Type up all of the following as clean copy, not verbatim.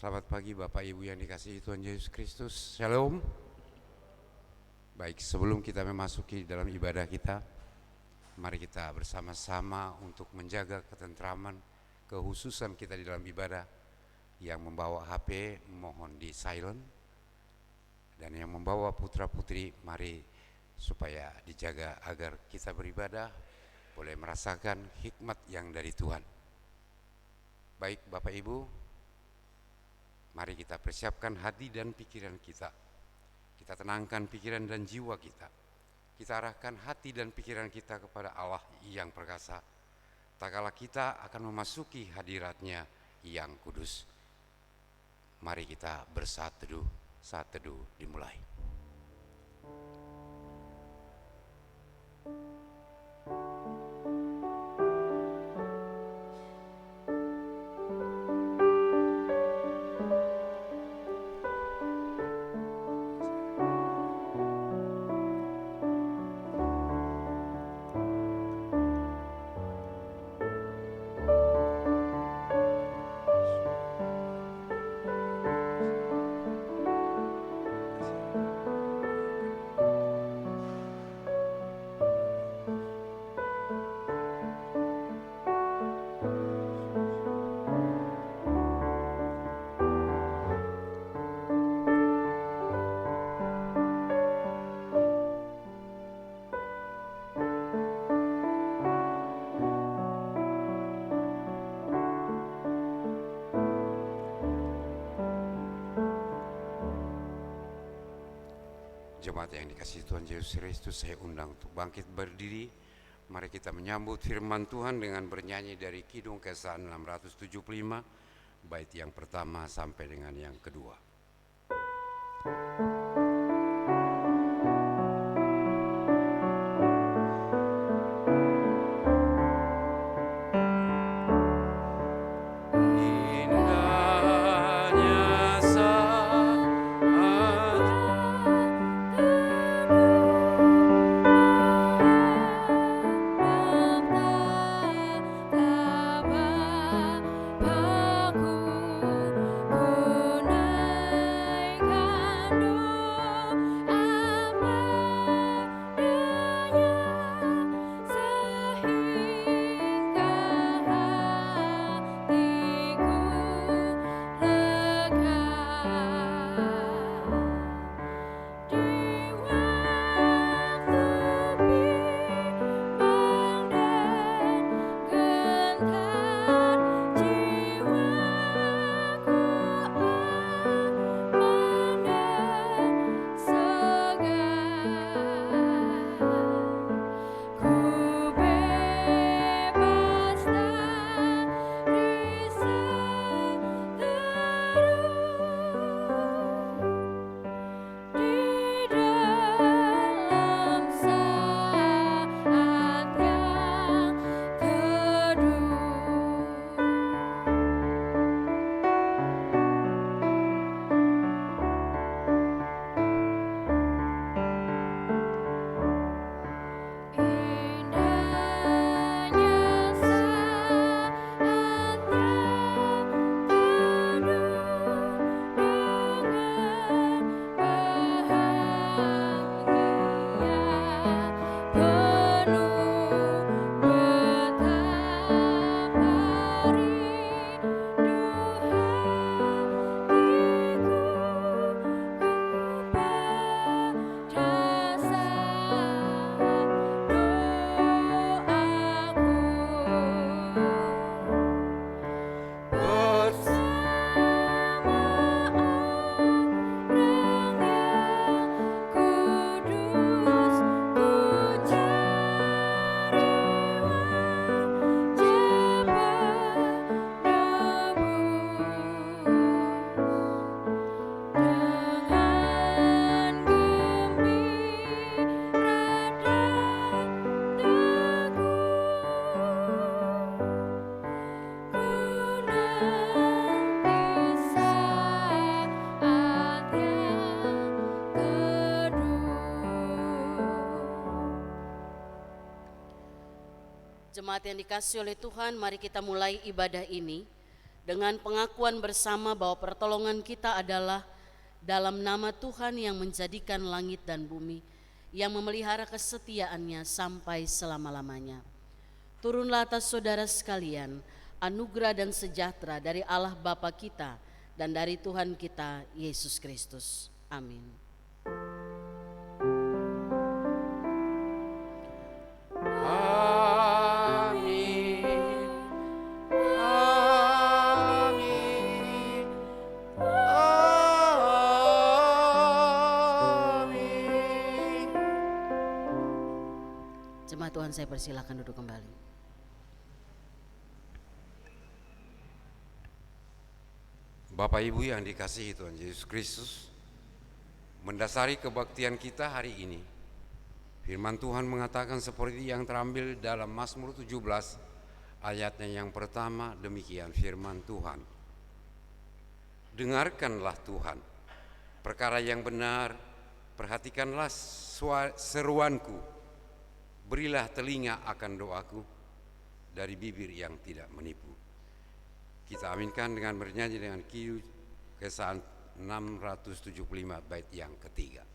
Selamat pagi Bapak Ibu yang dikasihi Tuhan Yesus Kristus. Shalom. Baik, sebelum kita memasuki dalam ibadah kita, mari kita bersama-sama untuk menjaga ketentraman, kehususan kita di dalam ibadah. Yang membawa HP mohon di silent, dan yang membawa putra-putri mari supaya dijaga agar kita beribadah boleh merasakan hikmat yang dari Tuhan. Baik Bapak Ibu, mari kita persiapkan hati dan pikiran kita. Kita tenangkan pikiran dan jiwa kita. Kita arahkan hati dan pikiran kita kepada Allah yang perkasa. Tak kala kita akan memasuki hadirat-Nya yang kudus. Mari kita bersaat teduh. Saat teduh dimulai. Jemaat yang dikasihi Tuhan Yesus Kristus, saya undang untuk bangkit berdiri. Mari kita menyambut firman Tuhan dengan bernyanyi dari Kidung Kesan 675, bait yang pertama sampai dengan yang kedua. Jemaat yang dikasihi oleh Tuhan, mari kita mulai ibadah ini dengan pengakuan bersama bahwa pertolongan kita adalah dalam nama Tuhan yang menjadikan langit dan bumi, yang memelihara kesetiaannya sampai selama-lamanya. Turunlah atas saudara sekalian anugerah dan sejahtera dari Allah Bapa kita dan dari Tuhan kita Yesus Kristus. Amin. Jemaat Tuhan, saya persilakan duduk kembali. Bapak Ibu yang dikasihi Tuhan Yesus Kristus, mendasari kebaktian kita hari ini, firman Tuhan mengatakan seperti yang terambil dalam Mazmur 17 ayatnya yang pertama, demikian firman Tuhan. Dengarkanlah Tuhan perkara yang benar, perhatikanlah seruanku, berilah telinga akan doaku dari bibir yang tidak menipu. Kita aminkan dengan bernyanyi dengan Kesan 675 bait yang ketiga.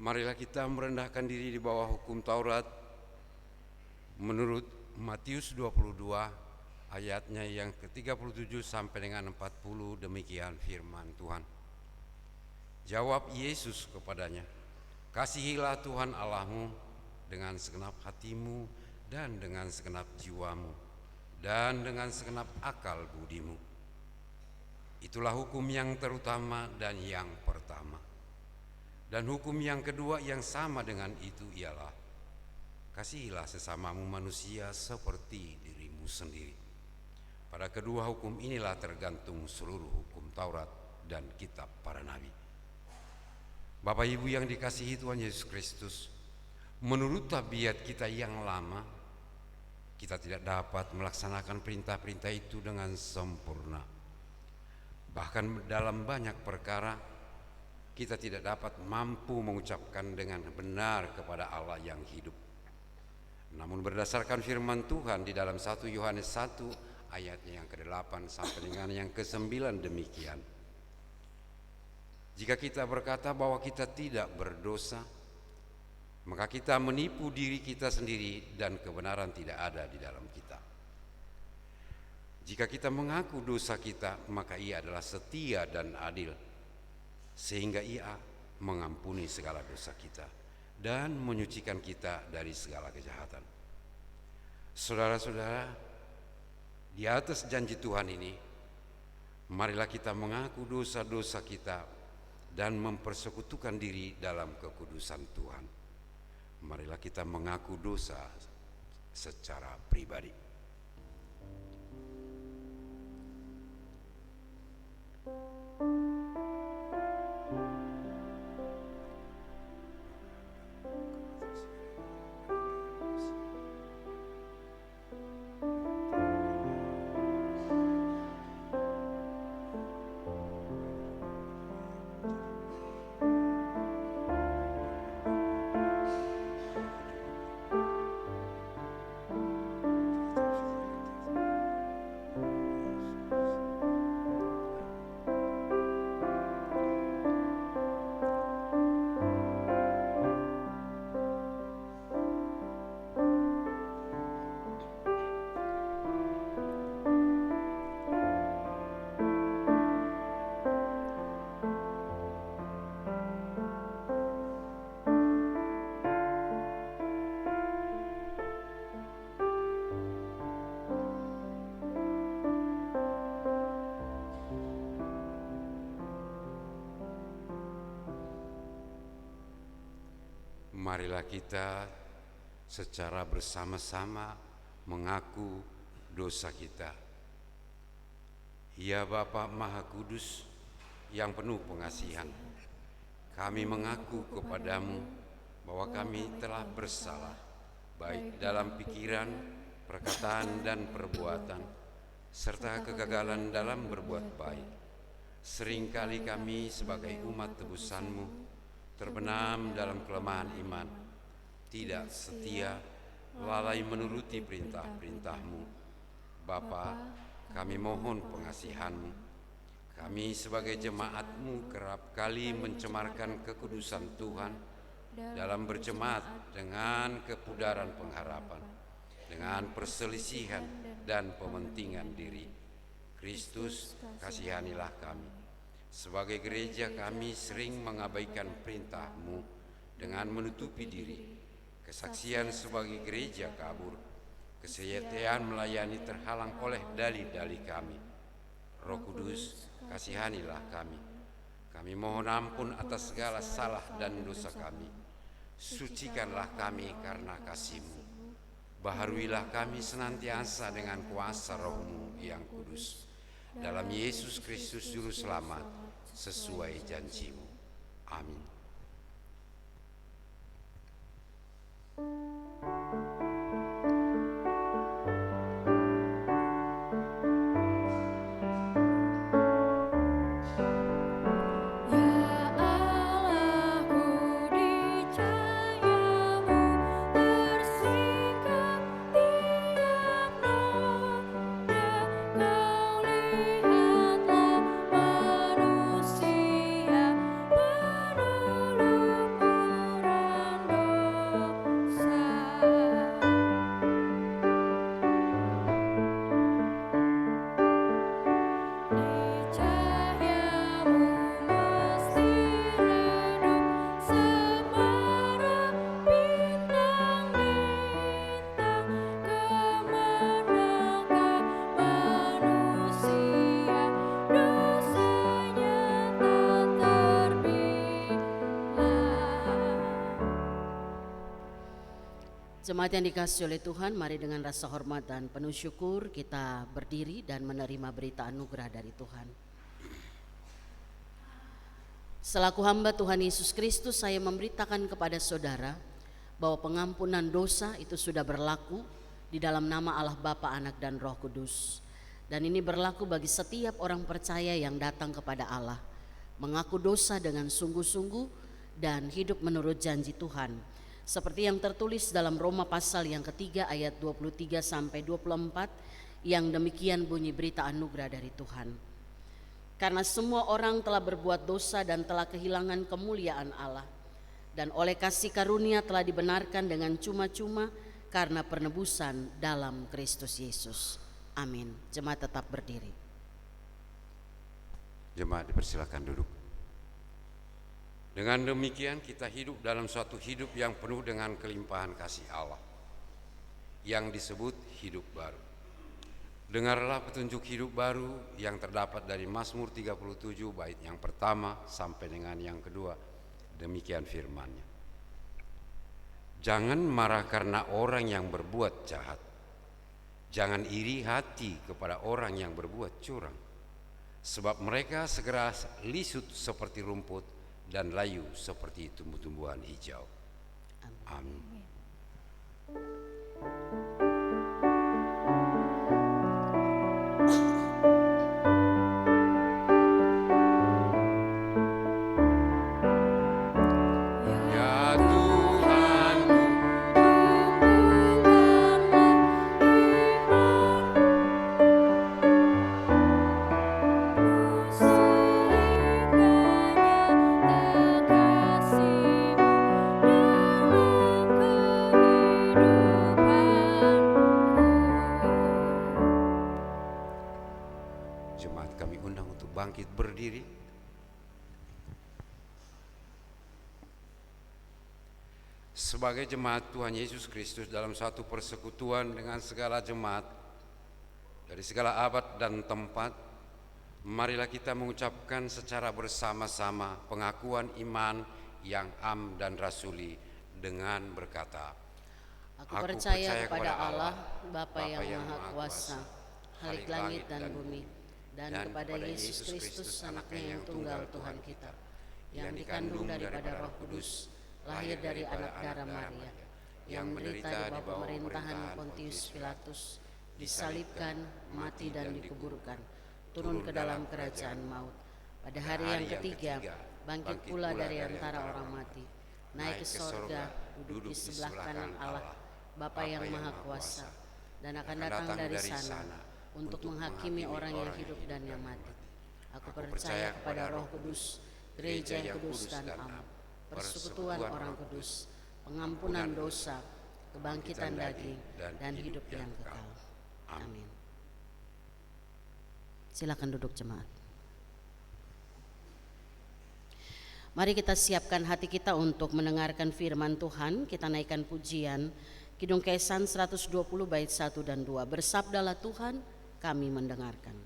Marilah kita merendahkan diri di bawah hukum Taurat menurut Matius 22 ayatnya yang ke-37 sampai dengan 40, demikian firman Tuhan. Jawab Yesus kepadanya, kasihilah Tuhan Allahmu dengan segenap hatimu dan dengan segenap jiwamu dan dengan segenap akal budimu. Itulah hukum yang terutama dan yang pertama. Dan hukum yang kedua yang sama dengan itu ialah, kasihilah sesamamu manusia seperti dirimu sendiri. Pada kedua hukum inilah tergantung seluruh hukum Taurat dan kitab para nabi. Bapak Ibu yang dikasihi Tuhan Yesus Kristus, menurut tabiat kita yang lama, kita tidak dapat melaksanakan perintah-perintah itu dengan sempurna. Bahkan dalam banyak perkara, kita tidak dapat mampu mengucapkan dengan benar kepada Allah yang hidup. Namun berdasarkan firman Tuhan di dalam 1 Yohanes 1 ayatnya yang ke-8 sampai dengan yang ke-9 demikian. Jika kita berkata bahwa kita tidak berdosa, maka kita menipu diri kita sendiri dan kebenaran tidak ada di dalam kita. Jika kita mengaku dosa kita, maka Ia adalah setia dan adil, sehingga Ia mengampuni segala dosa kita dan menyucikan kita dari segala kejahatan. Saudara-saudara, di atas janji Tuhan ini, marilah kita mengaku dosa-dosa kita dan mempersekutukan diri dalam kekudusan Tuhan. Marilah kita mengaku dosa secara pribadi. Marilah kita secara bersama-sama mengaku dosa kita. Ya Bapa Maha Kudus yang penuh pengasihan, kami mengaku kepadamu bahwa kami telah bersalah, baik dalam pikiran, perkataan, dan perbuatan, serta kegagalan dalam berbuat baik. Seringkali kami sebagai umat tebusan-Mu terbenam dalam kelemahan iman, tidak setia, lalai menuruti perintah-perintah-Mu. Bapa, kami mohon pengasihan-Mu. Kami sebagai jemaat-Mu kerap kali mencemarkan kekudusan Tuhan dalam berjemaat dengan kepudaran pengharapan, dengan perselisihan dan pementingan diri. Kristus, kasihanilah kami. Sebagai gereja kami sering mengabaikan perintah-Mu dengan menutupi diri. Kesaksian sebagai gereja kabur, kesetiaan melayani terhalang oleh dalih-dalih kami. Roh Kudus, kasihanilah kami. Kami mohon ampun atas segala salah dan dosa kami. Sucikanlah kami karena kasih-Mu. Baharuilah kami senantiasa dengan kuasa Roh-Mu yang kudus. Dalam Yesus Kristus Juru Selamat, sesuai janji-Mu. Amin. Jemaat yang dikasihi oleh Tuhan, mari dengan rasa hormat dan penuh syukur kita berdiri dan menerima berita anugerah dari Tuhan. Selaku hamba Tuhan Yesus Kristus, saya memberitakan kepada saudara bahwa pengampunan dosa itu sudah berlaku di dalam nama Allah Bapa, Anak, dan Roh Kudus. Dan ini berlaku bagi setiap orang percaya yang datang kepada Allah, mengaku dosa dengan sungguh-sungguh dan hidup menurut janji Tuhan. Seperti yang tertulis dalam Roma pasal yang ketiga ayat 23 sampai 24, yang demikian bunyi berita anugerah dari Tuhan. Karena semua orang telah berbuat dosa dan telah kehilangan kemuliaan Allah, dan oleh kasih karunia telah dibenarkan dengan cuma-cuma karena penebusan dalam Kristus Yesus. Amin. Jemaat tetap berdiri. Jemaat dipersilakan duduk. Dengan demikian kita hidup dalam suatu hidup yang penuh dengan kelimpahan kasih Allah, yang disebut hidup baru. Dengarlah petunjuk hidup baru yang terdapat dari Mazmur 37 bait yang pertama sampai dengan yang kedua. Demikian firman-Nya. Jangan marah karena orang yang berbuat jahat. Jangan iri hati kepada orang yang berbuat curang. Sebab mereka segera lisut seperti rumput dan layu seperti tumbuh-tumbuhan hijau. Amin. Bangkit berdiri. Sebagai jemaat Tuhan Yesus Kristus dalam satu persekutuan dengan segala jemaat dari segala abad dan tempat, marilah kita mengucapkan secara bersama-sama pengakuan iman yang am dan rasuli dengan berkata, Aku percaya kepada Allah, Bapa yang Maha Kuasa, Khalik langit dan bumi, dan kepada Yesus Kristus, Anaknya yang tunggal Tuhan kita, yang dikandung daripada Roh Kudus, lahir dari anak darah Maria, yang menderita di bawah pemerintahan Pontius Pilatus, disalibkan, mati dan dikuburkan, turun ke dalam kerajaan maut. Pada hari yang ketiga, bangkit pula dari antara orang mati, naik ke sorga, duduk di sebelah kanan Allah, Bapa yang Maha Kuasa, dan akan datang dari sana untuk menghakimi orang yang hidup dan yang mati. Aku percaya kepada Roh Kudus, gereja yang kudus dan am, persekutuan orang kudus, pengampunan dosa, kebangkitan daging, dan hidup yang kekal. Amin. Silakan duduk jemaat. Mari kita siapkan hati kita untuk mendengarkan firman Tuhan. Kita naikkan pujian Kidung Kesan 120 bait 1 dan 2. Bersabdalah Tuhan, kami mendengarkan.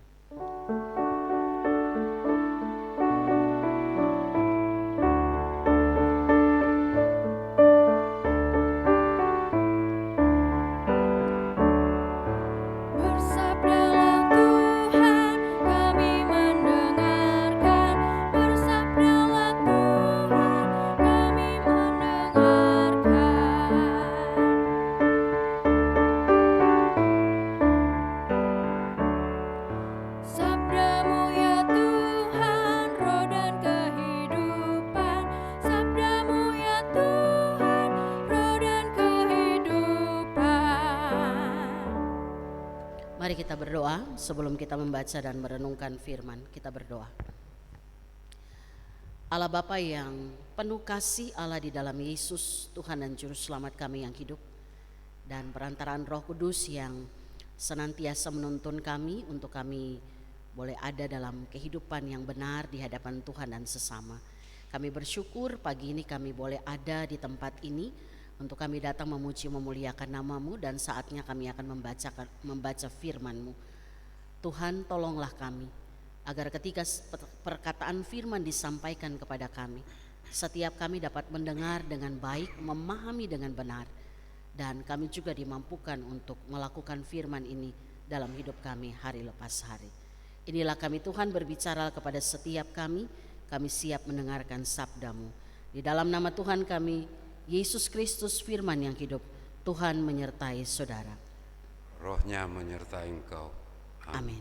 Mari kita berdoa sebelum kita membaca dan merenungkan firman. Kita berdoa. Allah Bapa yang penuh kasih, Allah di dalam Yesus, Tuhan dan Juru Selamat kami yang hidup, dan perantaraan Roh Kudus yang senantiasa menuntun kami untuk kami boleh ada dalam kehidupan yang benar di hadapan Tuhan dan sesama. Kami bersyukur pagi ini kami boleh ada di tempat ini untuk kami datang memuji memuliakan nama-Mu, dan saatnya kami akan membaca firman-Mu. Tuhan, tolonglah kami agar ketika perkataan firman disampaikan kepada kami, setiap kami dapat mendengar dengan baik, memahami dengan benar, dan kami juga dimampukan untuk melakukan firman ini dalam hidup kami hari lepas hari. Inilah kami Tuhan, berbicara kepada setiap kami siap mendengarkan sabda-Mu. Di dalam nama Tuhan kami Yesus Kristus, firman yang hidup, Tuhan menyertai saudara. Rohnya menyertai engkau. Amin.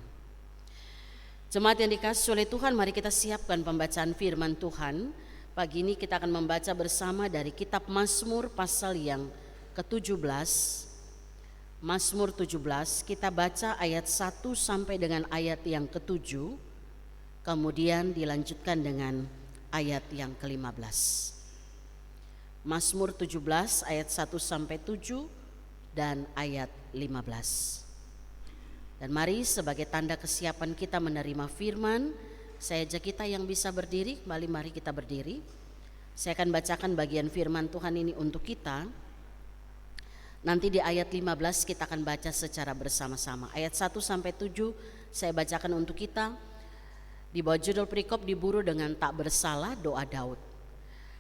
Jemaat yang dikasihi oleh Tuhan, mari kita siapkan pembacaan firman Tuhan. Pagi ini kita akan membaca bersama dari kitab Mazmur pasal yang ke-17. Mazmur 17, kita baca ayat 1 sampai dengan ayat yang ke-7. Kemudian dilanjutkan dengan ayat yang ke-15. Mazmur 17 ayat 1 sampai 7 dan ayat 15. Dan mari sebagai tanda kesiapan kita menerima firman, saya ajak kita yang bisa berdiri, mari kita berdiri. Saya akan bacakan bagian firman Tuhan ini untuk kita. Nanti di ayat 15 kita akan baca secara bersama-sama. Ayat 1 sampai 7 saya bacakan untuk kita. Di bawah judul perikop diburu dengan tak bersalah, doa Daud.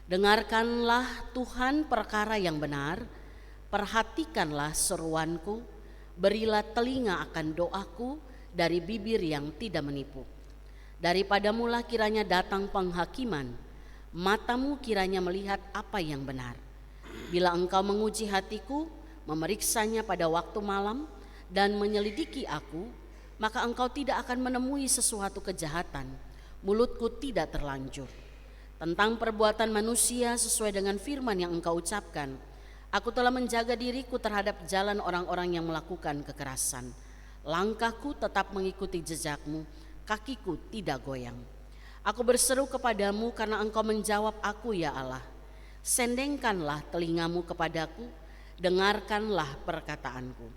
Dengarkanlah Tuhan perkara yang benar, perhatikanlah seruanku, berilah telinga akan doaku dari bibir yang tidak menipu. Daripadamulah kiranya datang penghakiman, matamu kiranya melihat apa yang benar. Bila engkau menguji hatiku, memeriksanya pada waktu malam, dan menyelidiki aku, maka engkau tidak akan menemui sesuatu kejahatan, mulutku tidak terlanjur. Tentang perbuatan manusia sesuai dengan firman yang engkau ucapkan, aku telah menjaga diriku terhadap jalan orang-orang yang melakukan kekerasan. Langkahku tetap mengikuti jejakmu, kakiku tidak goyang. Aku berseru kepadamu karena engkau menjawab aku, ya Allah. Sendengkanlah telingamu kepadaku, dengarkanlah perkataanku.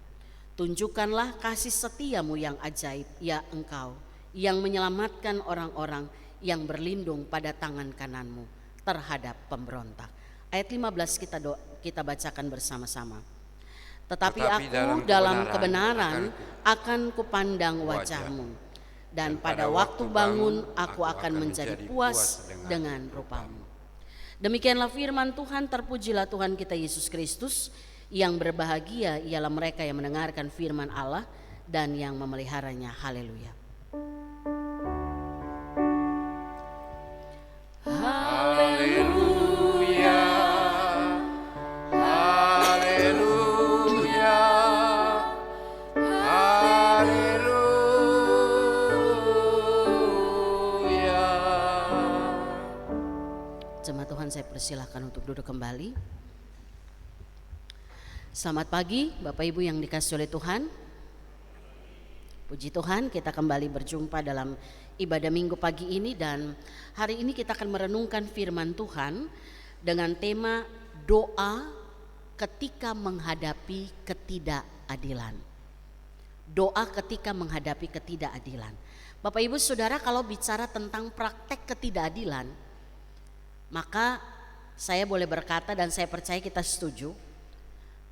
Tunjukkanlah kasih setiamu yang ajaib, ya engkau yang menyelamatkan orang-orang yang berlindung pada tangan kananmu terhadap pemberontak. Ayat 15 kita bacakan bersama-sama. Tetapi aku dalam kebenaran akan kupandang wajahmu, dan pada waktu bangun aku akan menjadi puas dengan rupamu. Demikianlah firman Tuhan, terpujilah Tuhan kita Yesus Kristus. Yang berbahagia ialah mereka yang mendengarkan firman Allah dan yang memeliharanya. Haleluya. Haleluya, haleluya, haleluya. Jemaat Tuhan, saya persilahkan untuk duduk kembali. Selamat pagi Bapak Ibu yang dikasihi oleh Tuhan. Puji Tuhan, kita kembali berjumpa dalam ibadah minggu pagi ini, dan hari ini kita akan merenungkan firman Tuhan dengan tema doa ketika menghadapi ketidakadilan. Doa ketika menghadapi ketidakadilan. Bapak Ibu Saudara, kalau bicara tentang praktek ketidakadilan, maka saya boleh berkata dan saya percaya kita setuju,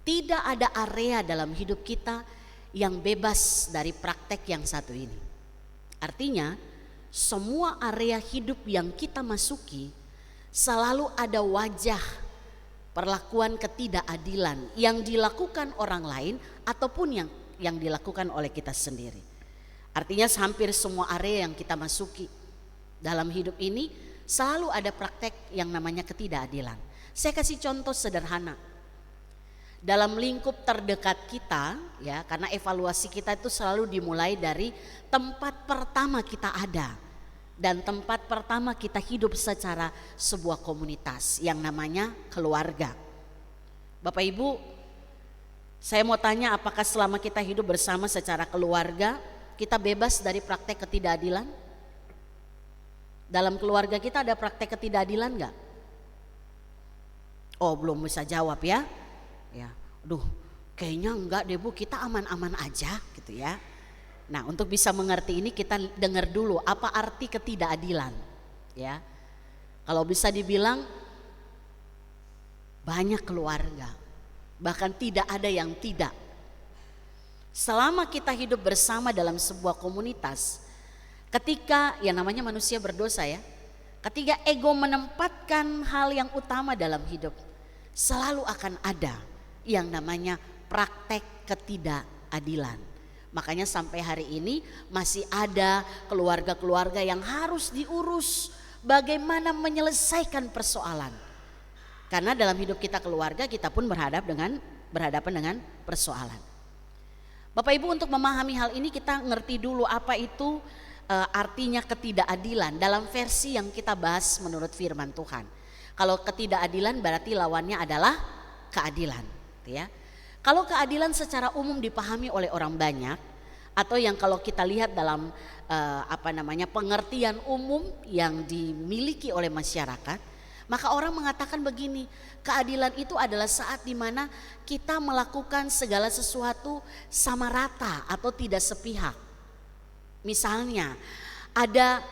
tidak ada area dalam hidup kita yang bebas dari praktek yang satu ini. Artinya, semua area hidup yang kita masuki selalu ada wajah perlakuan ketidakadilan yang dilakukan orang lain ataupun yang dilakukan oleh kita sendiri. Artinya hampir semua area yang kita masuki dalam hidup ini selalu ada praktek yang namanya ketidakadilan. Saya kasih contoh sederhana. Dalam lingkup terdekat kita, ya, karena evaluasi kita itu selalu dimulai dari tempat pertama kita ada dan tempat pertama kita hidup secara sebuah komunitas yang namanya keluarga. Bapak Ibu, saya mau tanya, apakah selama kita hidup bersama secara keluarga kita bebas dari praktek ketidakadilan? Dalam keluarga kita ada praktek ketidakadilan enggak? Oh, belum bisa jawab ya. Ya, aduh, kayaknya enggak deh Bu, kita aman-aman aja gitu ya. Nah, untuk bisa mengerti ini kita dengar dulu apa arti ketidakadilan, ya. Kalau bisa dibilang banyak keluarga, bahkan tidak ada yang tidak. Selama kita hidup bersama dalam sebuah komunitas, ketika yang namanya manusia berdosa ya, ketika ego menempatkan hal yang utama dalam hidup, selalu akan ada yang namanya praktek ketidakadilan. Makanya sampai hari ini masih ada keluarga-keluarga yang harus diurus bagaimana menyelesaikan persoalan. Karena dalam hidup kita keluarga, kita pun berhadapan dengan persoalan. Bapak Ibu, untuk memahami hal ini kita ngerti dulu apa itu artinya ketidakadilan dalam versi yang kita bahas menurut firman Tuhan. Kalau ketidakadilan berarti lawannya adalah keadilan. Ya. Kalau keadilan secara umum dipahami oleh orang banyak, atau yang kalau kita lihat dalam pengertian umum yang dimiliki oleh masyarakat, maka orang mengatakan begini, keadilan itu adalah saat dimana kita melakukan segala sesuatu sama rata atau tidak sepihak. Misalnya ada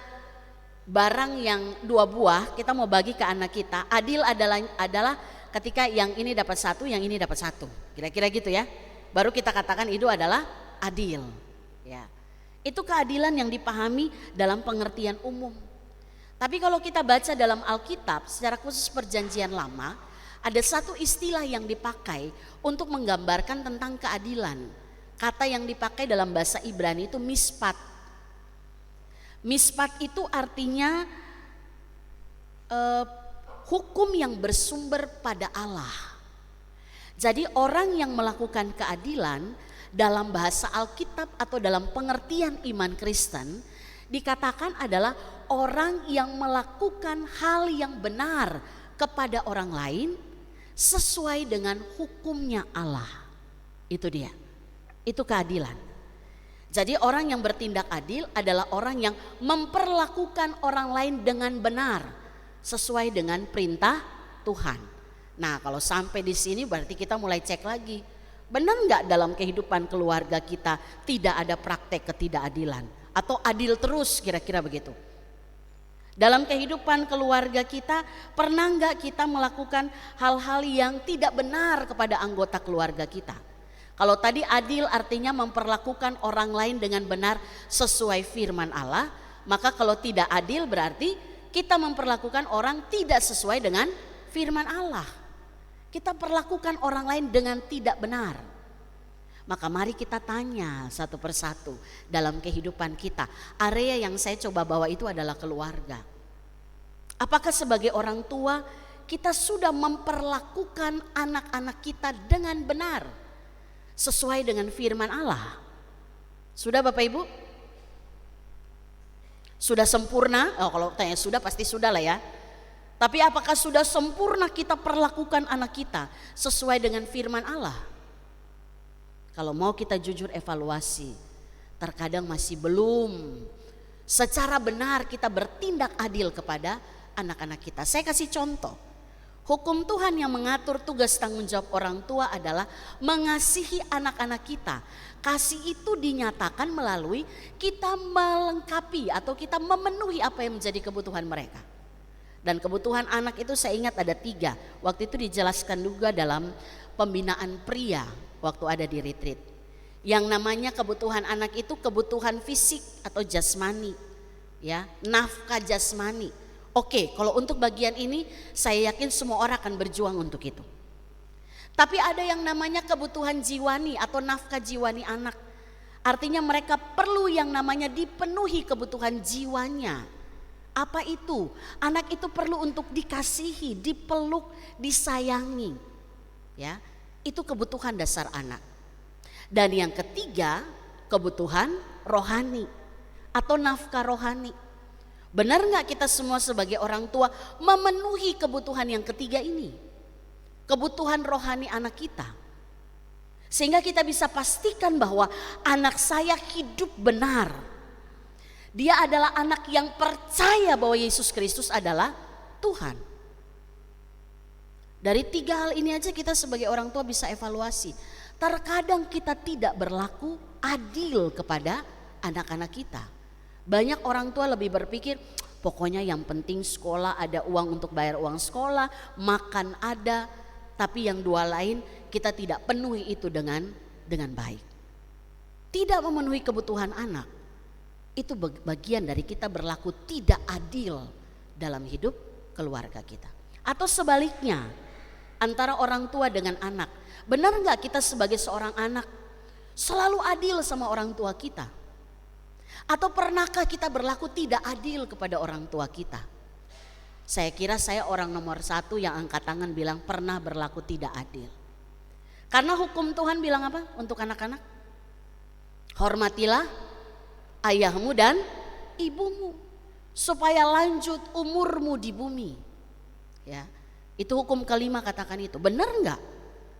barang yang 2 buah kita mau bagi ke anak kita, adil adalah ketika yang ini dapat 1, yang ini dapat 1, kira-kira gitu ya. Baru kita katakan itu adalah adil. Ya, itu keadilan yang dipahami dalam pengertian umum. Tapi kalau kita baca dalam Alkitab, secara khusus Perjanjian Lama, ada satu istilah yang dipakai untuk menggambarkan tentang keadilan. Kata yang dipakai dalam bahasa Ibrani itu mispat. Mispat itu artinya hukum yang bersumber pada Allah. Jadi orang yang melakukan keadilan dalam bahasa Alkitab atau dalam pengertian iman Kristen dikatakan adalah orang yang melakukan hal yang benar kepada orang lain sesuai dengan hukumnya Allah. Itu dia, itu keadilan. Jadi orang yang bertindak adil adalah orang yang memperlakukan orang lain dengan benar sesuai dengan perintah Tuhan. Nah, kalau sampai di sini berarti kita mulai cek lagi. Benar nggak dalam kehidupan keluarga kita tidak ada praktek ketidakadilan atau adil terus, kira-kira begitu. Dalam kehidupan keluarga kita pernah nggak kita melakukan hal-hal yang tidak benar kepada anggota keluarga kita? Kalau tadi adil artinya memperlakukan orang lain dengan benar sesuai firman Allah, maka kalau tidak adil berarti kita memperlakukan orang tidak sesuai dengan firman Allah. Kita perlakukan orang lain dengan tidak benar. Maka mari kita tanya satu persatu dalam kehidupan kita. Area yang saya coba bawa itu adalah keluarga. Apakah sebagai orang tua kita sudah memperlakukan anak-anak kita dengan benar sesuai dengan firman Allah? Sudah Bapak Ibu? Sudah sempurna? Oh, kalau tanya sudah pasti sudah lah ya. Tapi apakah sudah sempurna kita perlakukan anak kita sesuai dengan firman Allah? Kalau mau kita jujur evaluasi, terkadang masih belum secara benar kita bertindak adil kepada anak-anak kita. Saya kasih contoh. Hukum Tuhan yang mengatur tugas tanggung jawab orang tua adalah mengasihi anak-anak kita. Kasih itu dinyatakan melalui kita melengkapi atau kita memenuhi apa yang menjadi kebutuhan mereka. Dan kebutuhan anak itu saya ingat ada 3. Waktu itu dijelaskan juga dalam pembinaan pria waktu ada di retreat. Yang namanya kebutuhan anak itu kebutuhan fisik atau jasmani, ya, nafkah jasmani. Oke, kalau untuk bagian ini saya yakin semua orang akan berjuang untuk itu. Tapi ada yang namanya kebutuhan jiwani atau nafkah jiwani anak. Artinya mereka perlu yang namanya dipenuhi kebutuhan jiwanya. Apa itu? Anak itu perlu untuk dikasihi, dipeluk, disayangi. Ya, itu kebutuhan dasar anak. Dan yang ketiga, kebutuhan rohani atau nafkah rohani. Benar nggak kita semua sebagai orang tua memenuhi kebutuhan yang ketiga ini? Kebutuhan rohani anak kita. Sehingga kita bisa pastikan bahwa anak saya hidup benar. Dia adalah anak yang percaya bahwa Yesus Kristus adalah Tuhan. Dari 3 hal ini aja kita sebagai orang tua bisa evaluasi. Terkadang kita tidak berlaku adil kepada anak-anak kita. Banyak orang tua lebih berpikir pokoknya yang penting sekolah, ada uang untuk bayar uang sekolah, makan ada, tapi yang 2 lain kita tidak penuhi itu dengan baik. Tidak memenuhi kebutuhan anak, itu bagian dari kita berlaku tidak adil dalam hidup keluarga kita. Atau sebaliknya, antara orang tua dengan anak. Benar nggak kita sebagai seorang anak selalu adil sama orang tua kita? Atau pernahkah kita berlaku tidak adil kepada orang tua kita? Saya kira saya orang nomor 1 yang angkat tangan bilang pernah berlaku tidak adil. Karena hukum Tuhan bilang apa untuk anak-anak? Hormatilah ayahmu dan ibumu supaya lanjut umurmu di bumi. Ya, itu hukum kelima katakan itu. Benar enggak?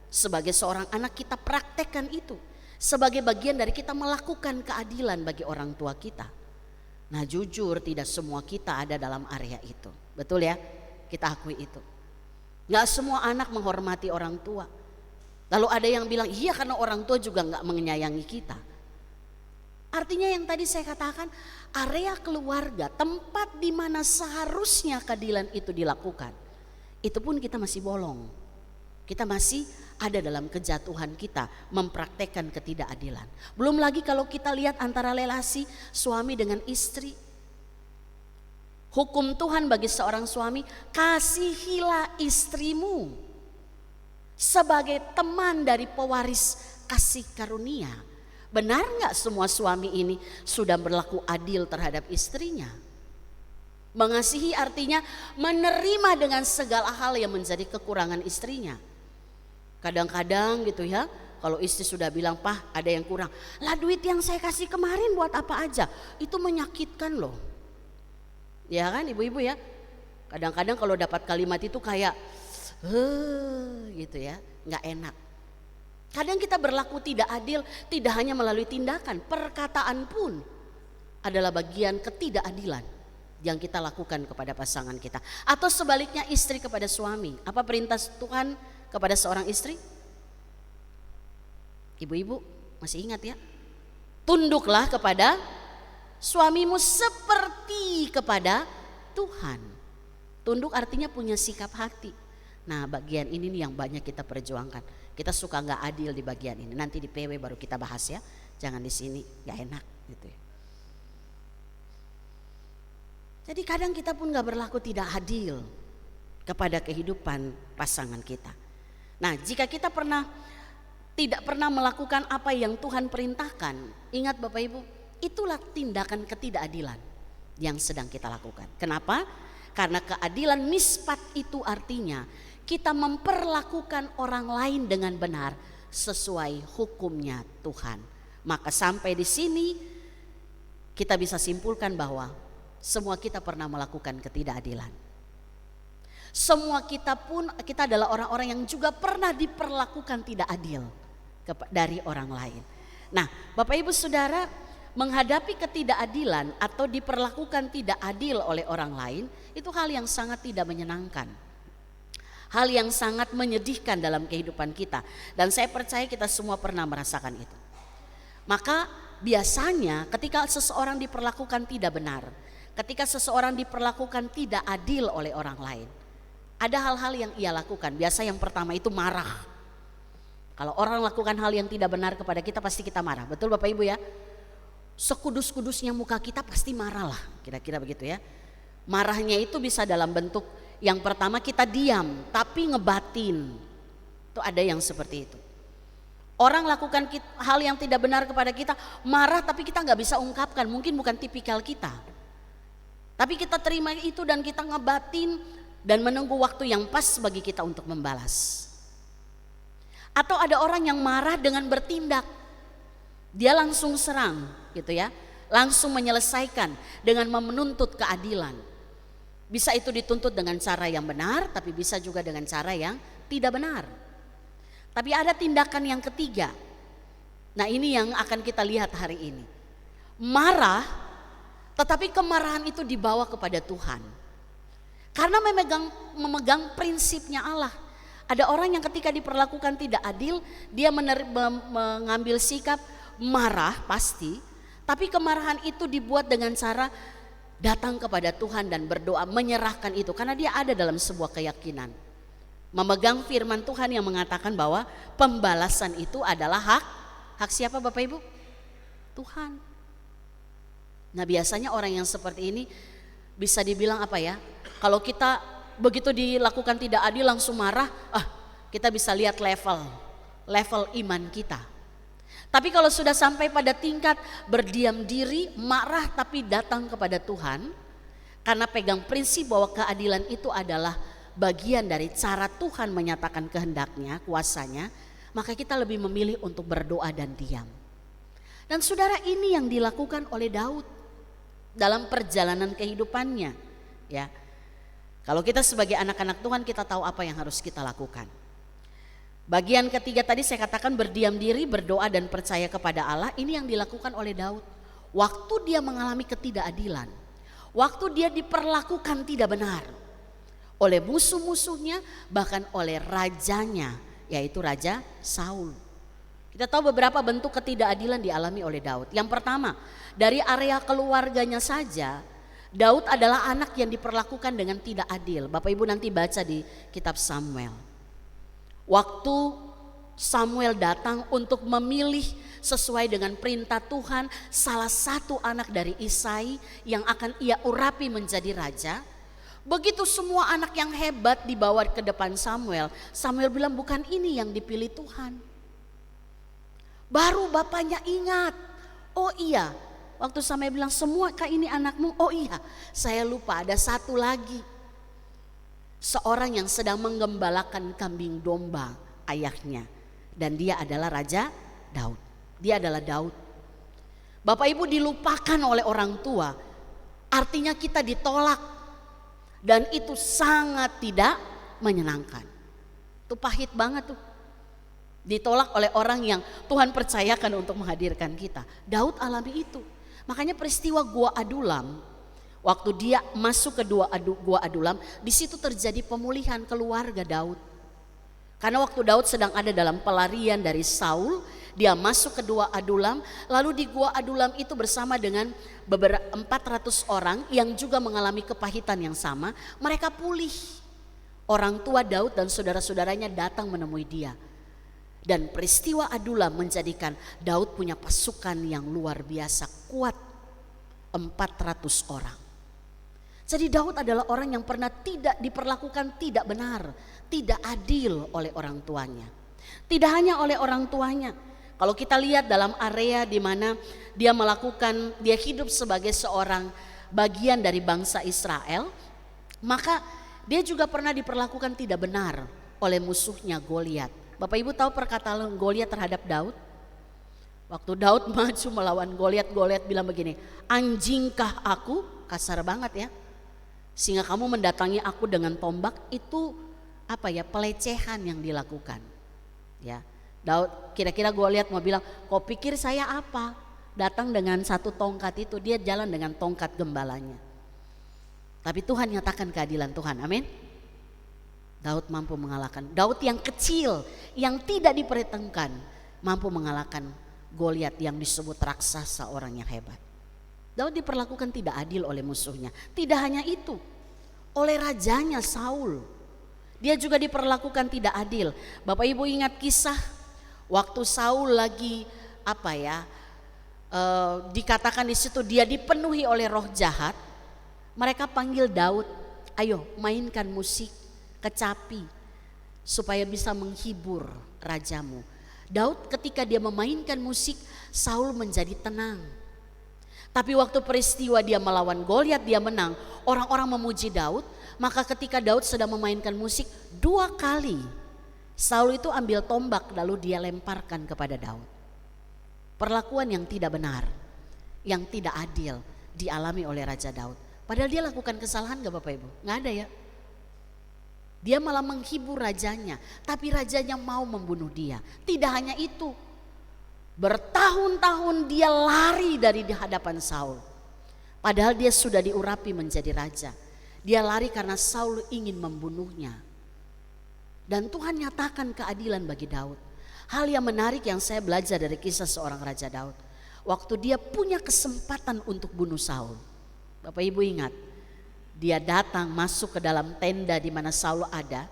Sebagai seorang anak kita praktekkan itu. Sebagai bagian dari kita melakukan keadilan bagi orang tua kita. Nah jujur tidak semua kita ada dalam area itu. Betul ya? Kita akui itu. Gak semua anak menghormati orang tua. Lalu ada yang bilang iya karena orang tua juga gak menyayangi kita. Artinya yang tadi saya katakan area keluarga, tempat di mana seharusnya keadilan itu dilakukan. Itu pun kita masih bolong. Kita masih ada dalam kejatuhan kita mempraktekkan ketidakadilan. Belum lagi kalau kita lihat antara relasi suami dengan istri. Hukum Tuhan bagi seorang suami, kasihilah istrimu sebagai teman dari pewaris kasih karunia. Benar gak semua suami ini sudah berlaku adil terhadap istrinya? Mengasihi artinya menerima dengan segala hal yang menjadi kekurangan istrinya. Kadang-kadang gitu ya, kalau istri sudah bilang, "Pah, ada yang kurang." Lah duit yang saya kasih kemarin buat apa aja? Itu menyakitkan loh. Ya kan ibu-ibu ya? Kadang-kadang kalau dapat kalimat itu kayak gitu ya, nggak enak. Kadang kita berlaku tidak adil tidak hanya melalui tindakan, perkataan pun adalah bagian ketidakadilan yang kita lakukan kepada pasangan kita. Atau sebaliknya istri kepada suami. Apa perintah Tuhan kepada seorang istri? Ibu-ibu masih ingat ya? Tunduklah kepada suamimu seperti kepada Tuhan. Tunduk artinya punya sikap hati. Nah bagian ini nih yang banyak kita perjuangkan. Kita suka gak adil di bagian ini. Nanti di PW baru kita bahas ya. Jangan di sini, gak enak gitu ya. Jadi kadang kita pun gak berlaku tidak adil. kepada kehidupan pasangan kita. Nah, jika kita tidak pernah melakukan apa yang Tuhan perintahkan, ingat Bapak Ibu, itulah tindakan ketidakadilan yang sedang kita lakukan. Kenapa? Karena keadilan mispat itu artinya kita memperlakukan orang lain dengan benar sesuai hukumnya Tuhan. Maka sampai di sini kita bisa simpulkan bahwa semua kita pernah melakukan ketidakadilan. Semua kita adalah orang-orang yang juga pernah diperlakukan tidak adil dari orang lain. Nah, Bapak Ibu Saudara, menghadapi ketidakadilan atau diperlakukan tidak adil oleh orang lain itu hal yang sangat tidak menyenangkan. Hal yang sangat menyedihkan dalam kehidupan kita, dan saya percaya kita semua pernah merasakan itu. Maka biasanya ketika seseorang diperlakukan tidak benar, ketika seseorang diperlakukan tidak adil oleh orang lain, ada hal-hal yang ia lakukan. Biasa yang pertama itu marah. Kalau orang lakukan hal yang tidak benar kepada kita pasti kita marah. Betul Bapak Ibu ya? Sekudus-kudusnya muka kita pasti marah lah, kira-kira begitu ya. Marahnya itu bisa dalam bentuk yang pertama kita diam tapi ngebatin. Itu ada yang seperti itu. Orang lakukan hal yang tidak benar kepada kita, marah tapi kita nggak bisa ungkapkan, mungkin bukan tipikal kita. Tapi kita terima itu dan kita ngebatin dan menunggu waktu yang pas bagi kita untuk membalas. Atau ada orang yang marah dengan bertindak. Dia langsung serang gitu ya, langsung menyelesaikan dengan menuntut keadilan. Bisa itu dituntut dengan cara yang benar, tapi bisa juga dengan cara yang tidak benar. Tapi ada tindakan yang ketiga. Nah, ini yang akan kita lihat hari ini. Marah, tetapi kemarahan itu dibawa kepada Tuhan. Karena memegang prinsipnya Allah. Ada orang yang ketika diperlakukan tidak adil, dia mengambil sikap marah pasti, tapi kemarahan itu dibuat dengan cara datang kepada Tuhan dan berdoa, menyerahkan itu karena dia ada dalam sebuah keyakinan. Memegang firman Tuhan yang mengatakan bahwa pembalasan itu adalah hak siapa Bapak Ibu? Tuhan. Nah, biasanya orang yang seperti ini bisa dibilang apa ya? Kalau kita begitu dilakukan tidak adil langsung marah, kita bisa lihat level iman kita. Tapi kalau sudah sampai pada tingkat berdiam diri, marah tapi datang kepada Tuhan, karena pegang prinsip bahwa keadilan itu adalah bagian dari cara Tuhan menyatakan kehendaknya, kuasanya, maka kita lebih memilih untuk berdoa dan diam. Dan saudara, ini yang dilakukan oleh Daud dalam perjalanan kehidupannya, ya. Kalau kita sebagai anak-anak Tuhan, kita tahu apa yang harus kita lakukan. Bagian ketiga tadi saya katakan berdiam diri, berdoa dan percaya kepada Allah. Ini yang dilakukan oleh Daud. Waktu dia mengalami ketidakadilan, waktu dia diperlakukan tidak benar oleh musuh-musuhnya, bahkan oleh rajanya, yaitu Raja Saul. Kita tahu beberapa bentuk ketidakadilan dialami oleh Daud. Yang pertama, dari area keluarganya saja, Daud adalah anak yang diperlakukan dengan tidak adil. Bapak Ibu nanti baca di kitab Samuel. Waktu Samuel datang untuk memilih sesuai dengan perintah Tuhan salah satu anak dari Isai yang akan ia urapi menjadi raja. Begitu semua anak yang hebat dibawa ke depan Samuel, Samuel bilang bukan ini yang dipilih Tuhan. Baru bapaknya ingat, oh iya, waktu Samuel bilang semua kah ini anakmu? Oh iya, saya lupa ada satu lagi. Seorang yang sedang menggembalakan kambing domba ayahnya. Dan dia adalah Raja Daud. Dia adalah Daud. Bapak Ibu, dilupakan oleh orang tua, artinya kita ditolak. Dan itu sangat tidak menyenangkan. Itu pahit banget tuh. Ditolak oleh orang yang Tuhan percayakan untuk menghadirkan kita. Daud alami itu. Makanya peristiwa Gua Adulam, waktu dia masuk ke Gua Adulam, di situ terjadi pemulihan keluarga Daud. Karena waktu Daud sedang ada dalam pelarian dari Saul, dia masuk ke Gua Adulam, lalu di Gua Adulam itu bersama dengan beberapa 400 orang yang juga mengalami kepahitan yang sama, mereka pulih. Orang tua Daud dan saudara-saudaranya datang menemui dia. Dan peristiwa Adulam menjadikan Daud punya pasukan yang luar biasa kuat, 400 orang. Jadi Daud adalah orang yang pernah tidak diperlakukan tidak benar, tidak adil oleh orang tuanya. Tidak hanya oleh orang tuanya. Kalau kita lihat dalam area di mana dia hidup sebagai seorang bagian dari bangsa Israel, maka dia juga pernah diperlakukan tidak benar oleh musuhnya Goliat. Bapak Ibu tahu perkataan Goliat terhadap Daud? Waktu Daud maju melawan Goliat, Goliat bilang begini, anjingkah aku? Kasar banget ya. Sehingga kamu mendatangi aku dengan tombak, itu pelecehan yang dilakukan. Ya, Daud kira-kira Goliat mau bilang, kau pikir saya apa? Datang dengan satu tongkat itu, dia jalan dengan tongkat gembalanya. Tapi Tuhan nyatakan keadilan Tuhan, amin. Daud mampu mengalahkan, Daud yang kecil, yang tidak diperhitungkan, mampu mengalahkan Goliat yang disebut raksasa, orang yang hebat. Daud diperlakukan tidak adil oleh musuhnya. Tidak hanya itu, oleh rajanya Saul, dia juga diperlakukan tidak adil. Bapak Ibu ingat kisah waktu Saul lagi dikatakan di situ dia dipenuhi oleh roh jahat. Mereka panggil Daud, ayo mainkan musik, kecapi, supaya bisa menghibur rajamu. Daud ketika dia memainkan musik, Saul menjadi tenang. Tapi waktu peristiwa dia melawan Goliat, dia menang, orang-orang memuji Daud. Maka ketika Daud sedang memainkan musik, 2 kali Saul itu ambil tombak lalu dia lemparkan kepada Daud. Perlakuan yang tidak benar, yang tidak adil dialami oleh Raja Daud. Padahal dia lakukan kesalahan gak Bapak Ibu? Gak ada ya. Dia malah menghibur rajanya, tapi rajanya mau membunuh dia. Tidak hanya itu, bertahun-tahun dia lari dari di hadapan Saul. Padahal dia sudah diurapi menjadi raja. Dia lari karena Saul ingin membunuhnya. Dan Tuhan nyatakan keadilan bagi Daud. Hal yang menarik yang saya belajar dari kisah seorang Raja Daud. Waktu dia punya kesempatan untuk bunuh Saul. Bapak Ibu ingat, dia datang masuk ke dalam tenda di mana Saul ada.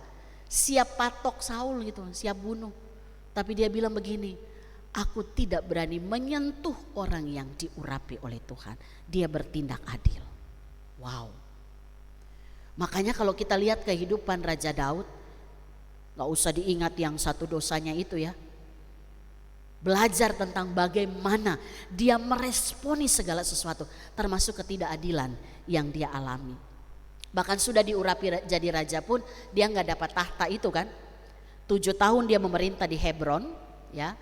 Siap patok Saul gitu, siap bunuh. Tapi dia bilang begini, aku tidak berani menyentuh orang yang diurapi oleh Tuhan. Dia bertindak adil. Wow. Makanya kalau kita lihat kehidupan Raja Daud, gak usah diingat yang satu dosanya itu ya. Belajar tentang bagaimana dia meresponi segala sesuatu, termasuk ketidakadilan yang dia alami. Bahkan sudah diurapi jadi raja pun dia gak dapat tahta itu kan. 7 tahun dia memerintah di Hebron ya.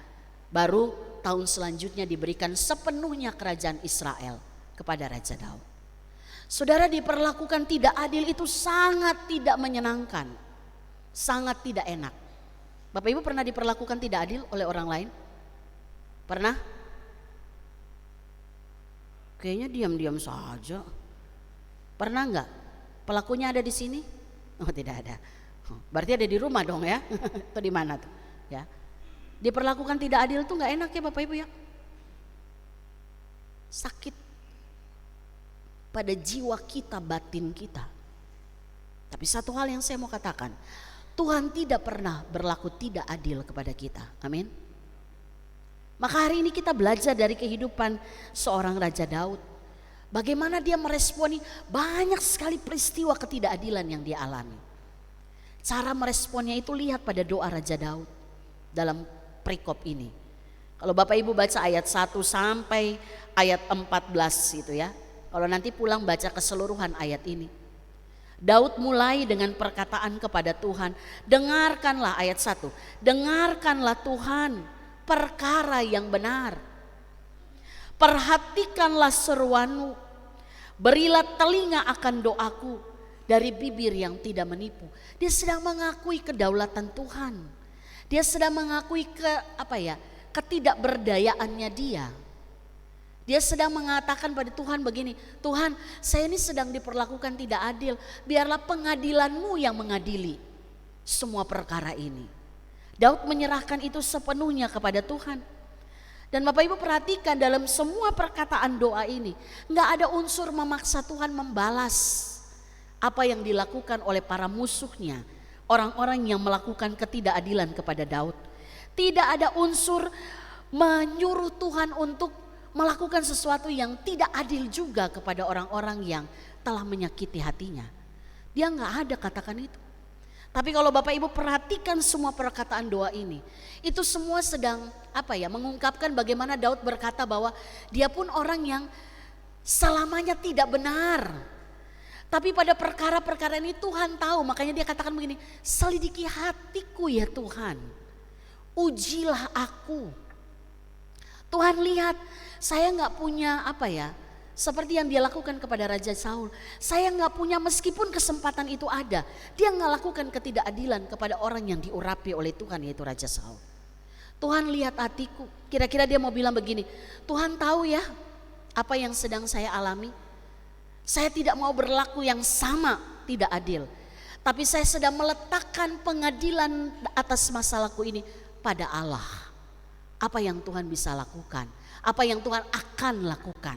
Baru tahun selanjutnya diberikan sepenuhnya kerajaan Israel kepada Raja Daud. Saudara, diperlakukan tidak adil itu sangat tidak menyenangkan, sangat tidak enak. Bapak Ibu pernah diperlakukan tidak adil oleh orang lain? Pernah? Kayaknya diam-diam saja. Pernah enggak? Pelakunya ada di sini? Oh tidak ada. Berarti ada di rumah dong ya? Atau di mana tuh? Ya. Diperlakukan tidak adil tuh enggak enak ya Bapak Ibu ya? Sakit pada jiwa kita, batin kita. Tapi satu hal yang saya mau katakan, Tuhan tidak pernah berlaku tidak adil kepada kita. Amin. Maka hari ini kita belajar dari kehidupan seorang Raja Daud. Bagaimana dia meresponi banyak sekali peristiwa ketidakadilan yang dia alami. Cara meresponnya itu lihat pada doa Raja Daud dalam perikop ini. Kalau Bapak Ibu baca ayat 1 sampai ayat 14 itu ya. Kalau nanti pulang baca keseluruhan ayat ini. Daud mulai dengan perkataan kepada Tuhan. Dengarkanlah ayat 1. Dengarkanlah Tuhan perkara yang benar. Perhatikanlah seruanmu. Berilah telinga akan doaku dari bibir yang tidak menipu. Dia sedang mengakui kedaulatan Tuhan. Dia sedang mengakui ketidakberdayaannya dia. Dia sedang mengatakan pada Tuhan begini, Tuhan saya ini sedang diperlakukan tidak adil, biarlah pengadilanmu yang mengadili semua perkara ini. Daud menyerahkan itu sepenuhnya kepada Tuhan. Dan Bapak Ibu perhatikan dalam semua perkataan doa ini, gak ada unsur memaksa Tuhan membalas apa yang dilakukan oleh para musuhnya, orang-orang yang melakukan ketidakadilan kepada Daud. Tidak ada unsur menyuruh Tuhan untuk melakukan sesuatu yang tidak adil juga kepada orang-orang yang telah menyakiti hatinya. Dia nggak ada katakan itu. Tapi kalau Bapak Ibu perhatikan semua perkataan doa ini, itu semua sedang mengungkapkan bagaimana Daud berkata bahwa dia pun orang yang selamanya tidak benar. Tapi pada perkara-perkara ini Tuhan tahu, makanya dia katakan begini, selidiki hatiku ya Tuhan, ujilah aku. Tuhan lihat saya nggak punya seperti yang dia lakukan kepada Raja Saul. Saya nggak punya, meskipun kesempatan itu ada, dia nggak lakukan ketidakadilan kepada orang yang diurapi oleh Tuhan, yaitu Raja Saul. Tuhan lihat hatiku. Kira-kira dia mau bilang begini, Tuhan tahu ya apa yang sedang saya alami. Saya tidak mau berlaku yang sama, tidak adil. Tapi saya sedang meletakkan pengadilan atas masalahku ini pada Allah. Apa yang Tuhan bisa lakukan, apa yang Tuhan akan lakukan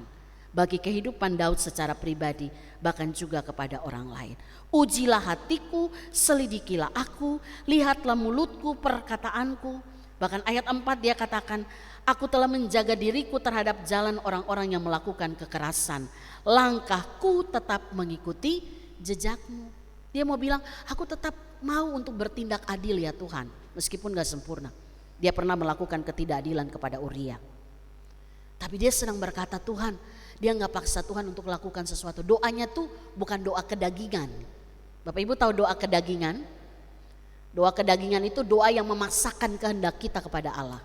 bagi kehidupan Daud secara pribadi, bahkan juga kepada orang lain. Ujilah hatiku, selidikilah aku, lihatlah mulutku, perkataanku. Bahkan ayat 4 dia katakan, aku telah menjaga diriku terhadap jalan orang-orang yang melakukan kekerasan. Langkahku tetap mengikuti jejakmu. Dia mau bilang, aku tetap mau untuk bertindak adil ya Tuhan, meskipun gak sempurna. Dia pernah melakukan ketidakadilan kepada Uria. Tapi dia sedang berkata, Tuhan, dia gak paksa Tuhan untuk melakukan sesuatu. Doanya tuh bukan doa kedagingan. Bapak Ibu tahu doa kedagingan? Doa kedagingan itu doa yang memaksakan kehendak kita kepada Allah.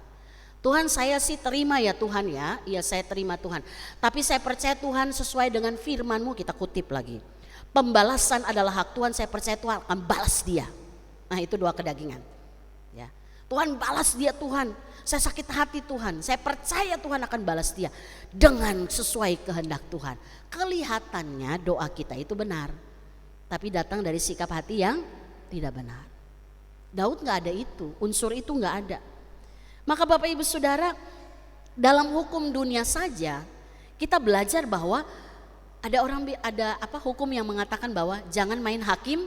Tuhan, saya sih terima ya Tuhan ya. Iya, saya terima Tuhan. Tapi saya percaya Tuhan sesuai dengan firman-Mu, kita kutip lagi. Pembalasan adalah hak Tuhan, saya percaya Tuhan akan balas dia. Nah, itu doa kedagingan. Ya. Tuhan balas dia Tuhan. Saya sakit hati Tuhan, saya percaya Tuhan akan balas dia dengan sesuai kehendak Tuhan. Kelihatannya doa kita itu benar, tapi datang dari sikap hati yang tidak benar. Daud gak ada itu, unsur itu gak ada. Maka Bapak Ibu Saudara, dalam hukum dunia saja kita belajar bahwa ada hukum yang mengatakan bahwa jangan main hakim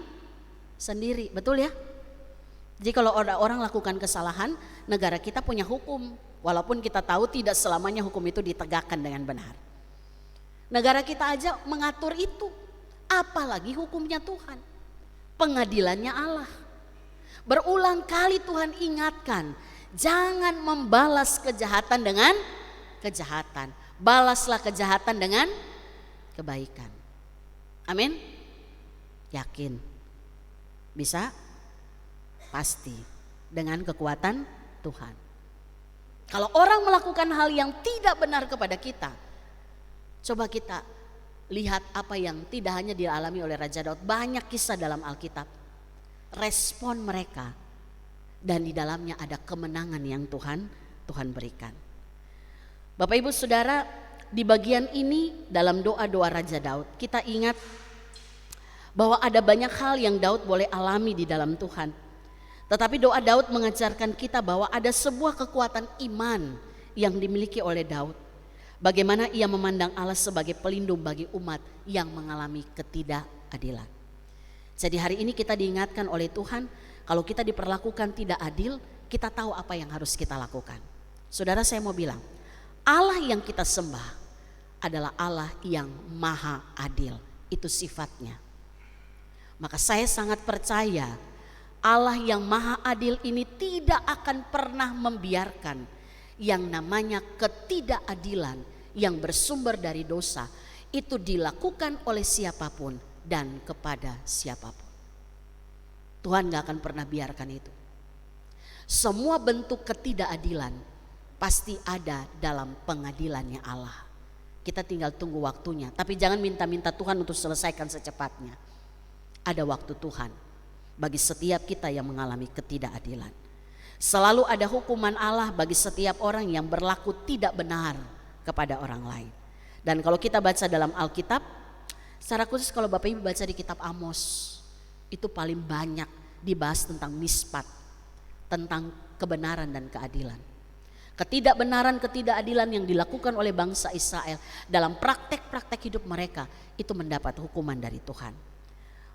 sendiri, betul ya? Jadi kalau orang lakukan kesalahan, negara kita punya hukum. Walaupun kita tahu tidak selamanya hukum itu ditegakkan dengan benar. Negara kita aja mengatur itu, apalagi hukumnya Tuhan, pengadilannya Allah. Berulang kali Tuhan ingatkan, jangan membalas kejahatan dengan kejahatan. Balaslah kejahatan dengan kebaikan. Amin? Yakin? Bisa? Pasti, dengan kekuatan Tuhan. Kalau orang melakukan hal yang tidak benar kepada kita, coba kita lihat apa yang tidak hanya dialami oleh Raja Daud, banyak kisah dalam Alkitab. Respon mereka, dan di dalamnya ada kemenangan yang Tuhan berikan. Bapak Ibu Saudara, di bagian ini dalam doa-doa Raja Daud, kita ingat bahwa ada banyak hal yang Daud boleh alami di dalam Tuhan. Tetapi doa Daud mengajarkan kita bahwa ada sebuah kekuatan iman yang dimiliki oleh Daud. Bagaimana ia memandang Allah sebagai pelindung bagi umat yang mengalami ketidakadilan. Jadi hari ini kita diingatkan oleh Tuhan, kalau kita diperlakukan tidak adil, kita tahu apa yang harus kita lakukan. Saudara, saya mau bilang, Allah yang kita sembah adalah Allah yang maha adil. Itu sifatnya. Maka saya sangat percaya Allah yang maha adil ini tidak akan pernah membiarkan yang namanya ketidakadilan yang bersumber dari dosa itu dilakukan oleh siapapun dan kepada siapapun. Tuhan gak akan pernah biarkan itu. Semua bentuk ketidakadilan pasti ada dalam pengadilannya Allah. Kita tinggal tunggu waktunya, tapi jangan minta-minta Tuhan untuk selesaikan secepatnya. Ada waktu Tuhan bagi setiap kita yang mengalami ketidakadilan. Selalu ada hukuman Allah bagi setiap orang yang berlaku tidak benar kepada orang lain. Dan kalau kita baca dalam Alkitab, secara khusus kalau Bapak Ibu baca di kitab Amos, itu paling banyak dibahas tentang mispat, tentang kebenaran dan keadilan. Ketidakbenaran, ketidakadilan yang dilakukan oleh bangsa Israel dalam praktek-praktek hidup mereka itu mendapat hukuman dari Tuhan.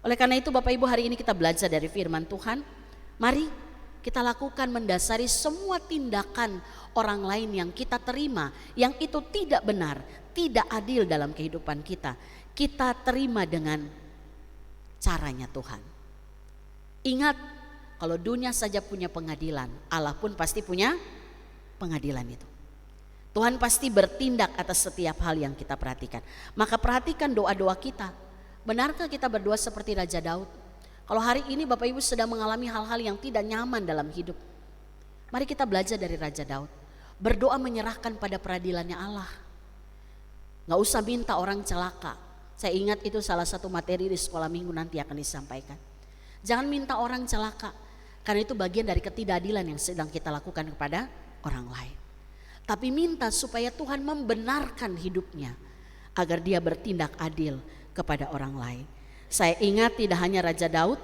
Oleh karena itu Bapak Ibu, hari ini kita belajar dari firman Tuhan. Mari kita lakukan mendasari semua tindakan orang lain yang kita terima, yang itu tidak benar, tidak adil dalam kehidupan kita. kita terima dengan caranya Tuhan. Ingat, kalau dunia saja punya pengadilan, Allah pun pasti punya pengadilan itu. Tuhan pasti bertindak atas setiap hal yang kita perhatikan. Maka perhatikan doa-doa kita. Benarkah kita berdoa seperti Raja Daud? Kalau hari ini Bapak Ibu sedang mengalami hal-hal yang tidak nyaman dalam hidup, mari kita belajar dari Raja Daud. Berdoa menyerahkan pada peradilannya Allah. Gak usah minta orang celaka. Saya ingat itu salah satu materi di sekolah minggu nanti akan disampaikan. Jangan minta orang celaka, karena itu bagian dari ketidakadilan yang sedang kita lakukan kepada orang lain. Tapi minta supaya Tuhan membenarkan hidupnya agar dia bertindak adil kepada orang lain. Saya ingat tidak hanya Raja Daud,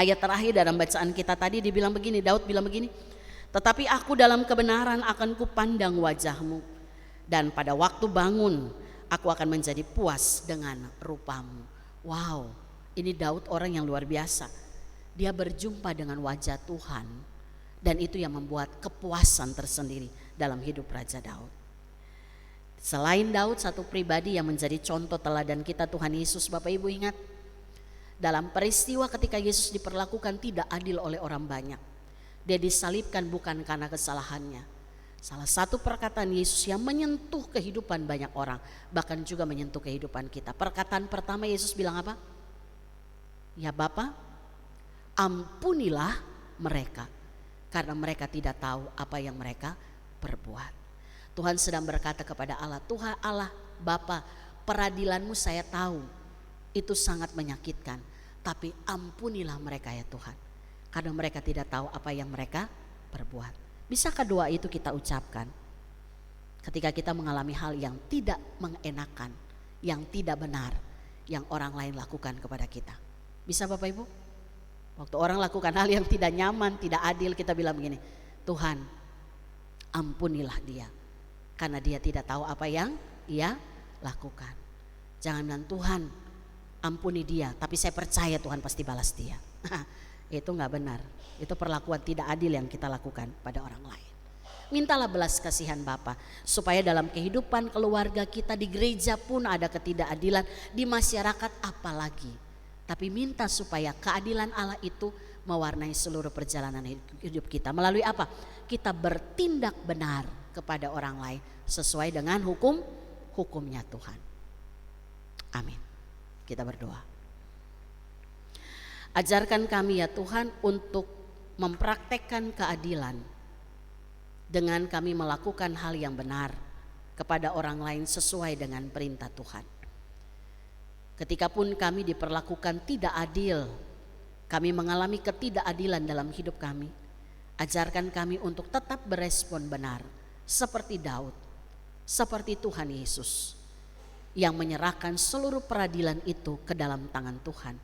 ayat terakhir dalam bacaan kita tadi dibilang begini, Daud bilang begini, tetapi aku dalam kebenaran akan kupandang wajahmu, dan pada waktu bangun aku akan menjadi puas dengan rupamu. Wow, ini Daud orang yang luar biasa. Dia berjumpa dengan wajah Tuhan, dan itu yang membuat kepuasan tersendiri dalam hidup Raja Daud. Selain Daud, satu pribadi yang menjadi contoh teladan kita Tuhan Yesus. Bapak Ibu ingat, dalam peristiwa ketika Yesus diperlakukan tidak adil oleh orang banyak, dia disalibkan bukan karena kesalahannya. Salah satu perkataan Yesus yang menyentuh kehidupan banyak orang, bahkan juga menyentuh kehidupan kita. Perkataan pertama Yesus bilang apa? Ya Bapa, ampunilah mereka, karena mereka tidak tahu apa yang mereka perbuat. Tuhan sedang berkata kepada Allah, Tuhan Allah Bapa, peradilanmu saya tahu itu sangat menyakitkan, tapi ampunilah mereka ya Tuhan, karena mereka tidak tahu apa yang mereka perbuat. Bisakah doa itu kita ucapkan ketika kita mengalami hal yang tidak mengenakan, yang tidak benar, yang orang lain lakukan kepada kita? Bisa Bapak Ibu? Waktu orang lakukan hal yang tidak nyaman, tidak adil, kita bilang begini, Tuhan ampunilah dia, karena dia tidak tahu apa yang ia lakukan. Jangan bilang Tuhan ampuni dia, tapi saya percaya Tuhan pasti balas dia. Itu gak benar. Itu perlakuan tidak adil yang kita lakukan pada orang lain. Mintalah belas kasihan Bapa, supaya dalam kehidupan keluarga kita, di gereja pun ada ketidakadilan, di masyarakat apalagi. Tapi minta supaya keadilan Allah itu mewarnai seluruh perjalanan hidup kita. Melalui apa? Kita bertindak benar kepada orang lain sesuai dengan hukumnya Tuhan. Amin. Kita berdoa. Ajarkan kami ya Tuhan untuk mempraktekkan keadilan dengan kami melakukan hal yang benar kepada orang lain sesuai dengan perintah Tuhan. Ketika pun kami diperlakukan tidak adil, kami mengalami ketidakadilan dalam hidup kami, ajarkan kami untuk tetap berespon benar seperti Daud, seperti Tuhan Yesus yang menyerahkan seluruh peradilan itu ke dalam tangan Tuhan.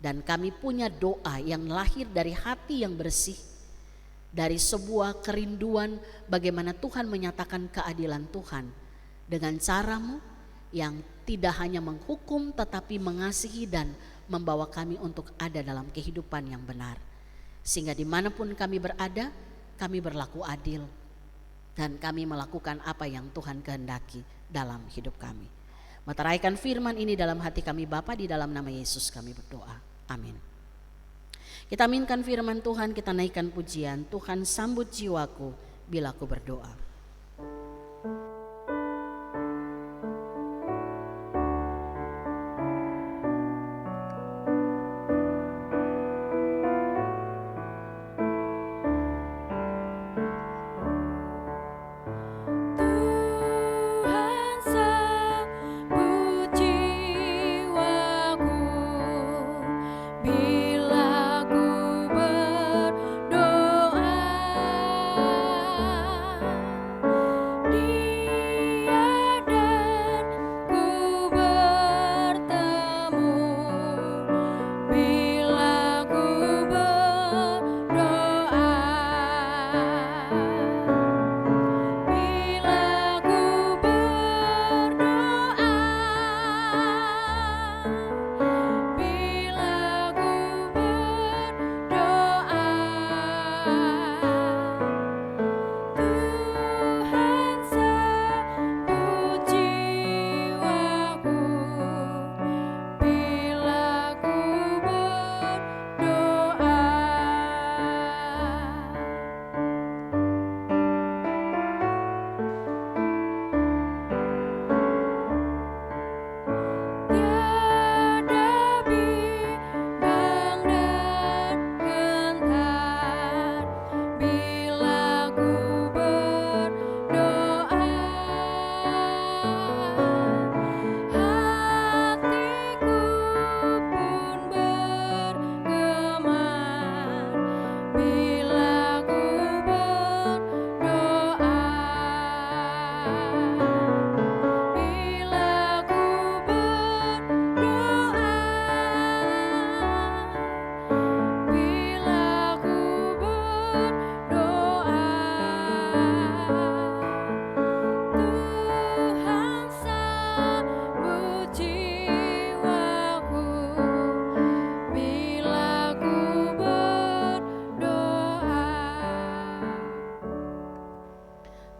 Dan kami punya doa yang lahir dari hati yang bersih, dari sebuah kerinduan bagaimana Tuhan menyatakan keadilan Tuhan dengan caramu yang tidak hanya menghukum tetapi mengasihi dan membawa kami untuk ada dalam kehidupan yang benar. Sehingga dimanapun kami berada, kami berlaku adil dan kami melakukan apa yang Tuhan kehendaki dalam hidup kami. Meteraikan firman ini dalam hati kami Bapa, di dalam nama Yesus kami berdoa. Amin. Kita aminkan firman Tuhan, kita naikkan pujian. Tuhan sambut jiwaku bila aku berdoa. Bila ku berdoa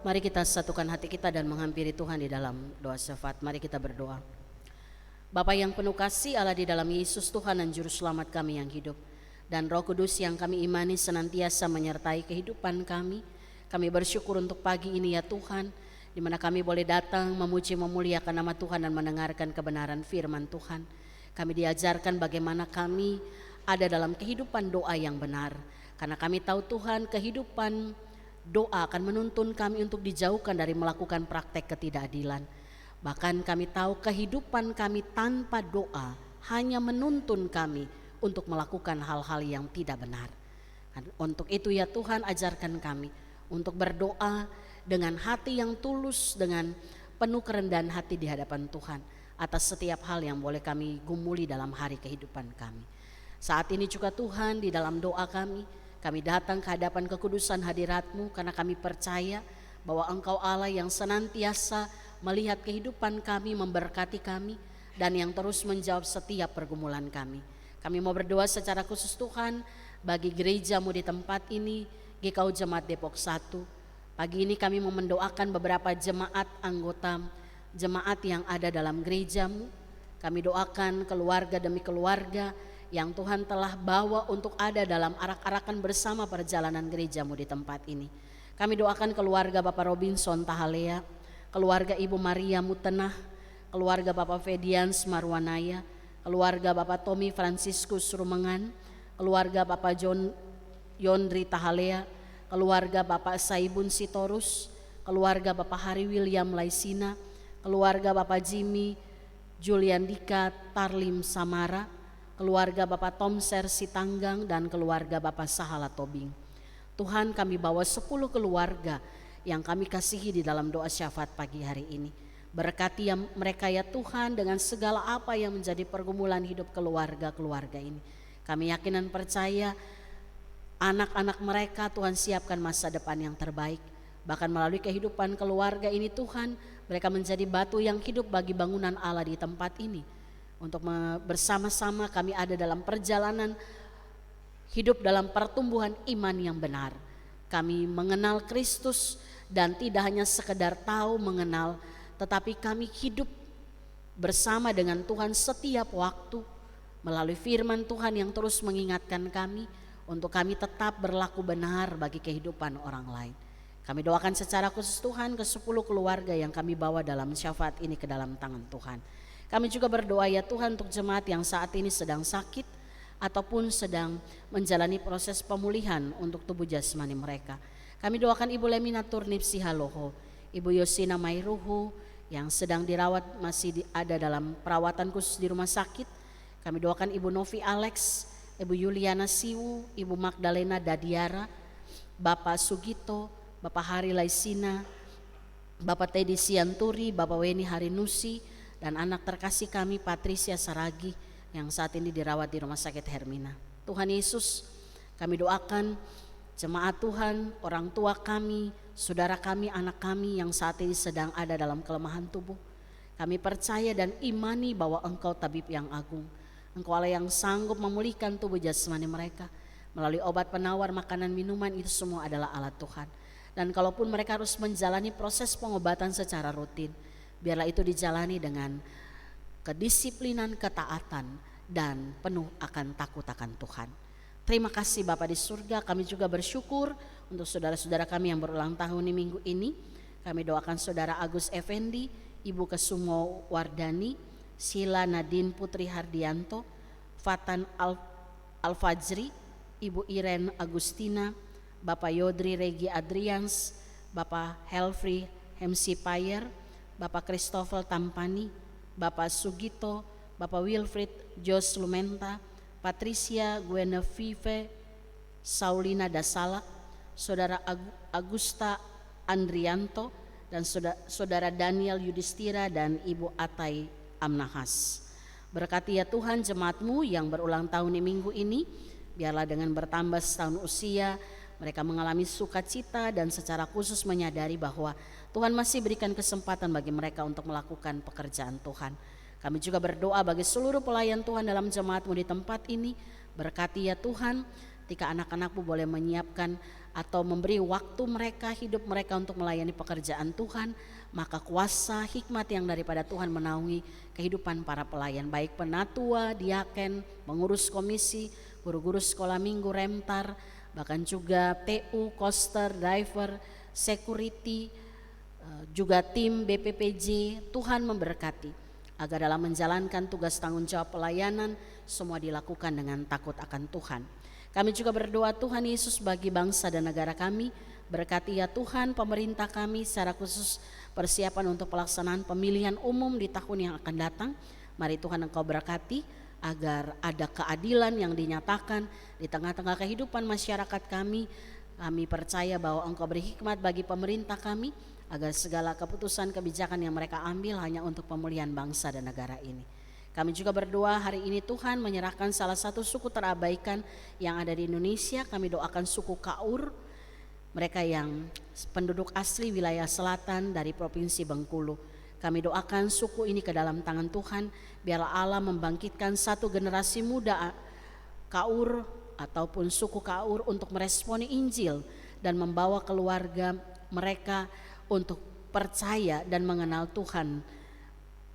Mari kita satukan hati kita dan menghampiri Tuhan di dalam doa syafaat. Mari kita berdoa. Bapa yang penuh kasih Allah, di dalam Yesus Tuhan dan Juru Selamat kami yang hidup, dan Roh Kudus yang kami imani senantiasa menyertai kehidupan kami. Kami bersyukur untuk pagi ini ya Tuhan, di mana kami boleh datang memuji memuliakan nama Tuhan dan mendengarkan kebenaran firman Tuhan. Kami diajarkan bagaimana kami ada dalam kehidupan doa yang benar, karena kami tahu Tuhan, kehidupan doa akan menuntun kami untuk dijauhkan dari melakukan praktek ketidakadilan. Bahkan kami tahu kehidupan kami tanpa doa hanya menuntun kami untuk melakukan hal-hal yang tidak benar. Untuk itu ya Tuhan, ajarkan kami untuk berdoa dengan hati yang tulus, dengan penuh kerendahan hati di hadapan Tuhan atas setiap hal yang boleh kami gumuli dalam hari kehidupan kami. Saat ini juga Tuhan, di dalam doa kami datang ke hadapan kekudusan hadirat-Mu, karena kami percaya bahwa Engkau Allah yang senantiasa melihat kehidupan kami, memberkati kami, dan yang terus menjawab setiap pergumulan kami. Kami mau berdoa secara khusus Tuhan bagi gereja-Mu di tempat ini, GKU Jemaat Depok 1. Pagi ini kami mau mendoakan beberapa jemaat anggota jemaat yang ada dalam gereja-Mu. Kami doakan keluarga demi keluarga yang Tuhan telah bawa untuk ada dalam arak-arakan bersama perjalanan gereja-Mu di tempat ini. Kami doakan keluarga Bapak Robinson Tahalea, keluarga Ibu Maria Mutenah, keluarga Bapak Fedians Marwanaya, keluarga Bapak Tommy Franciscus Rumengan, keluarga Bapak Yondri Tahalea, keluarga Bapak Saibun Sitorus, keluarga Bapak Hari William Laisina, keluarga Bapak Jimmy Juliandika Tarlim Samara, keluarga Bapak Tomser Sitanggang, dan keluarga Bapak Sahala Tobing. Tuhan, kami bawa 10 keluarga yang kami kasihi di dalam doa syafaat pagi hari ini. Berkati mereka ya Tuhan dengan segala apa yang menjadi pergumulan hidup keluarga-keluarga ini. Kami yakin dan percaya anak-anak mereka Tuhan siapkan masa depan yang terbaik. Bahkan melalui kehidupan keluarga ini Tuhan, mereka menjadi batu yang hidup bagi bangunan Allah di tempat ini. Untuk bersama-sama kami ada dalam perjalanan hidup dalam pertumbuhan iman yang benar. Kami mengenal Kristus dan tidak hanya sekedar tahu mengenal, tetapi kami hidup bersama dengan Tuhan setiap waktu melalui firman Tuhan yang terus mengingatkan kami untuk kami tetap berlaku benar bagi kehidupan orang lain. Kami doakan secara khusus Tuhan ke 10 keluarga yang kami bawa dalam syafaat ini ke dalam tangan Tuhan. Kami juga berdoa ya Tuhan untuk jemaat yang saat ini sedang sakit ataupun sedang menjalani proses pemulihan untuk tubuh jasmani mereka. Kami doakan Ibu Lemina Turnip Sihaloho, Ibu Yosina Mairuhu yang sedang dirawat masih ada dalam perawatan khusus di rumah sakit. Kami doakan Ibu Novi Alex, Ibu Yuliana Siwu, Ibu Magdalena Dadiara, Bapak Sugito, Bapak Hari Laisina, Bapak Teddy Sianturi, Bapak Weni Harinusi, dan anak terkasih kami Patricia Saragi yang saat ini dirawat di Rumah Sakit Hermina. Tuhan Yesus, kami doakan jemaat Tuhan, orang tua kami, saudara kami, anak kami yang saat ini sedang ada dalam kelemahan tubuh. Kami percaya dan imani bahwa Engkau tabib yang agung. Engkau Allah yang sanggup memulihkan tubuh jasmani mereka. Melalui obat penawar, makanan, minuman, itu semua adalah alat Tuhan. Dan kalaupun mereka harus menjalani proses pengobatan secara rutin, biarlah itu dijalani dengan kedisiplinan, ketaatan, dan penuh akan takut akan Tuhan. Terima kasih Bapa di surga. Kami juga bersyukur untuk saudara-saudara kami yang berulang tahun di minggu ini. Kami doakan saudara Agus Effendi, Ibu Kesumo Wardani, Sila Nadine Putri Hardianto, Fatan Al-Fajri, Ibu Iren Agustina, Bapak Yodri Regi Adrians, Bapak Helfri Hemsi Payer, Bapak Christopher Tampani, Bapak Sugito, Bapak Wilfried Jos Lumenta, Patricia Guenevive Saulina Dasala, Saudara Agusta Andrianto, dan Saudara Daniel Yudhistira dan Ibu Atai Amnahas. Berkati ya Tuhan jemaat-Mu yang berulang tahun di minggu ini, biarlah dengan bertambah setahun usia mereka mengalami sukacita dan secara khusus menyadari bahwa Tuhan masih berikan kesempatan bagi mereka untuk melakukan pekerjaan Tuhan. Kami juga berdoa bagi seluruh pelayan Tuhan dalam jemaat-Mu di tempat ini. Berkati ya Tuhan ketika anak-anakmu boleh menyiapkan atau memberi waktu mereka, hidup mereka untuk melayani pekerjaan Tuhan, maka kuasa hikmat yang daripada Tuhan menaungi kehidupan para pelayan, baik penatua, diaken, pengurus komisi, guru-guru sekolah minggu, remtar, bahkan juga TU, koster, driver, security, juga tim BPPJ. Tuhan memberkati agar dalam menjalankan tugas tanggung jawab pelayanan semua dilakukan dengan takut akan Tuhan. Kami juga berdoa Tuhan Yesus bagi bangsa dan negara kami. Berkati ya Tuhan pemerintah kami, secara khusus persiapan untuk pelaksanaan pemilihan umum di tahun yang akan datang. Mari Tuhan Engkau berkati agar ada keadilan yang dinyatakan di tengah-tengah kehidupan masyarakat kami. Kami percaya bahwa Engkau beri hikmat bagi pemerintah kami agar segala keputusan kebijakan yang mereka ambil hanya untuk pemulihan bangsa dan negara ini. Kami juga berdoa hari ini Tuhan menyerahkan salah satu suku terabaikan yang ada di Indonesia. Kami doakan suku Kaur, mereka yang penduduk asli wilayah selatan dari Provinsi Bengkulu. Kami doakan suku ini ke dalam tangan Tuhan. Biarlah Allah membangkitkan satu generasi muda Kaur ataupun suku Kaur untuk meresponi Injil dan membawa keluarga mereka untuk percaya dan mengenal Tuhan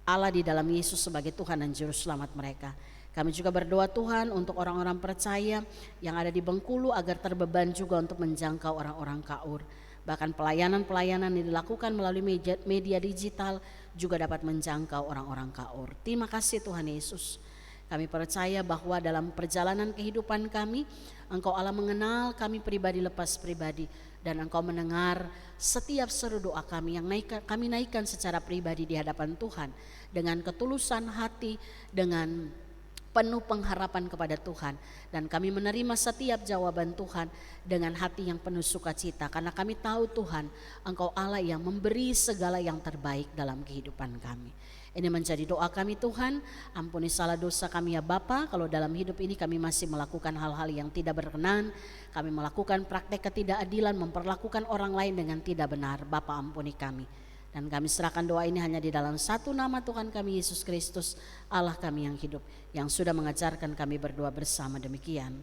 Allah di dalam Yesus sebagai Tuhan dan Juru Selamat mereka. Kami juga berdoa Tuhan untuk orang-orang percaya yang ada di Bengkulu agar terbeban juga untuk menjangkau orang-orang Kaur. Bahkan pelayanan-pelayanan yang dilakukan melalui media digital juga dapat menjangkau orang-orang Kaur. Terima kasih Tuhan Yesus. Kami percaya bahwa dalam perjalanan kehidupan kami, Engkau Allah mengenal kami pribadi lepas pribadi, dan Engkau mendengar setiap seru doa kami yang kami naikkan secara pribadi di hadapan Tuhan dengan ketulusan hati, dengan penuh pengharapan kepada Tuhan, dan kami menerima setiap jawaban Tuhan dengan hati yang penuh sukacita karena kami tahu Tuhan Engkau Allah yang memberi segala yang terbaik dalam kehidupan kami. Ini menjadi doa kami Tuhan, ampuni salah dosa kami ya Bapa, kalau dalam hidup ini kami masih melakukan hal-hal yang tidak berkenan, kami melakukan praktek ketidakadilan, memperlakukan orang lain dengan tidak benar, Bapa ampuni kami. Dan kami serahkan doa ini hanya di dalam satu nama Tuhan kami Yesus Kristus, Allah kami yang hidup, yang sudah mengajarkan kami berdoa bersama demikian.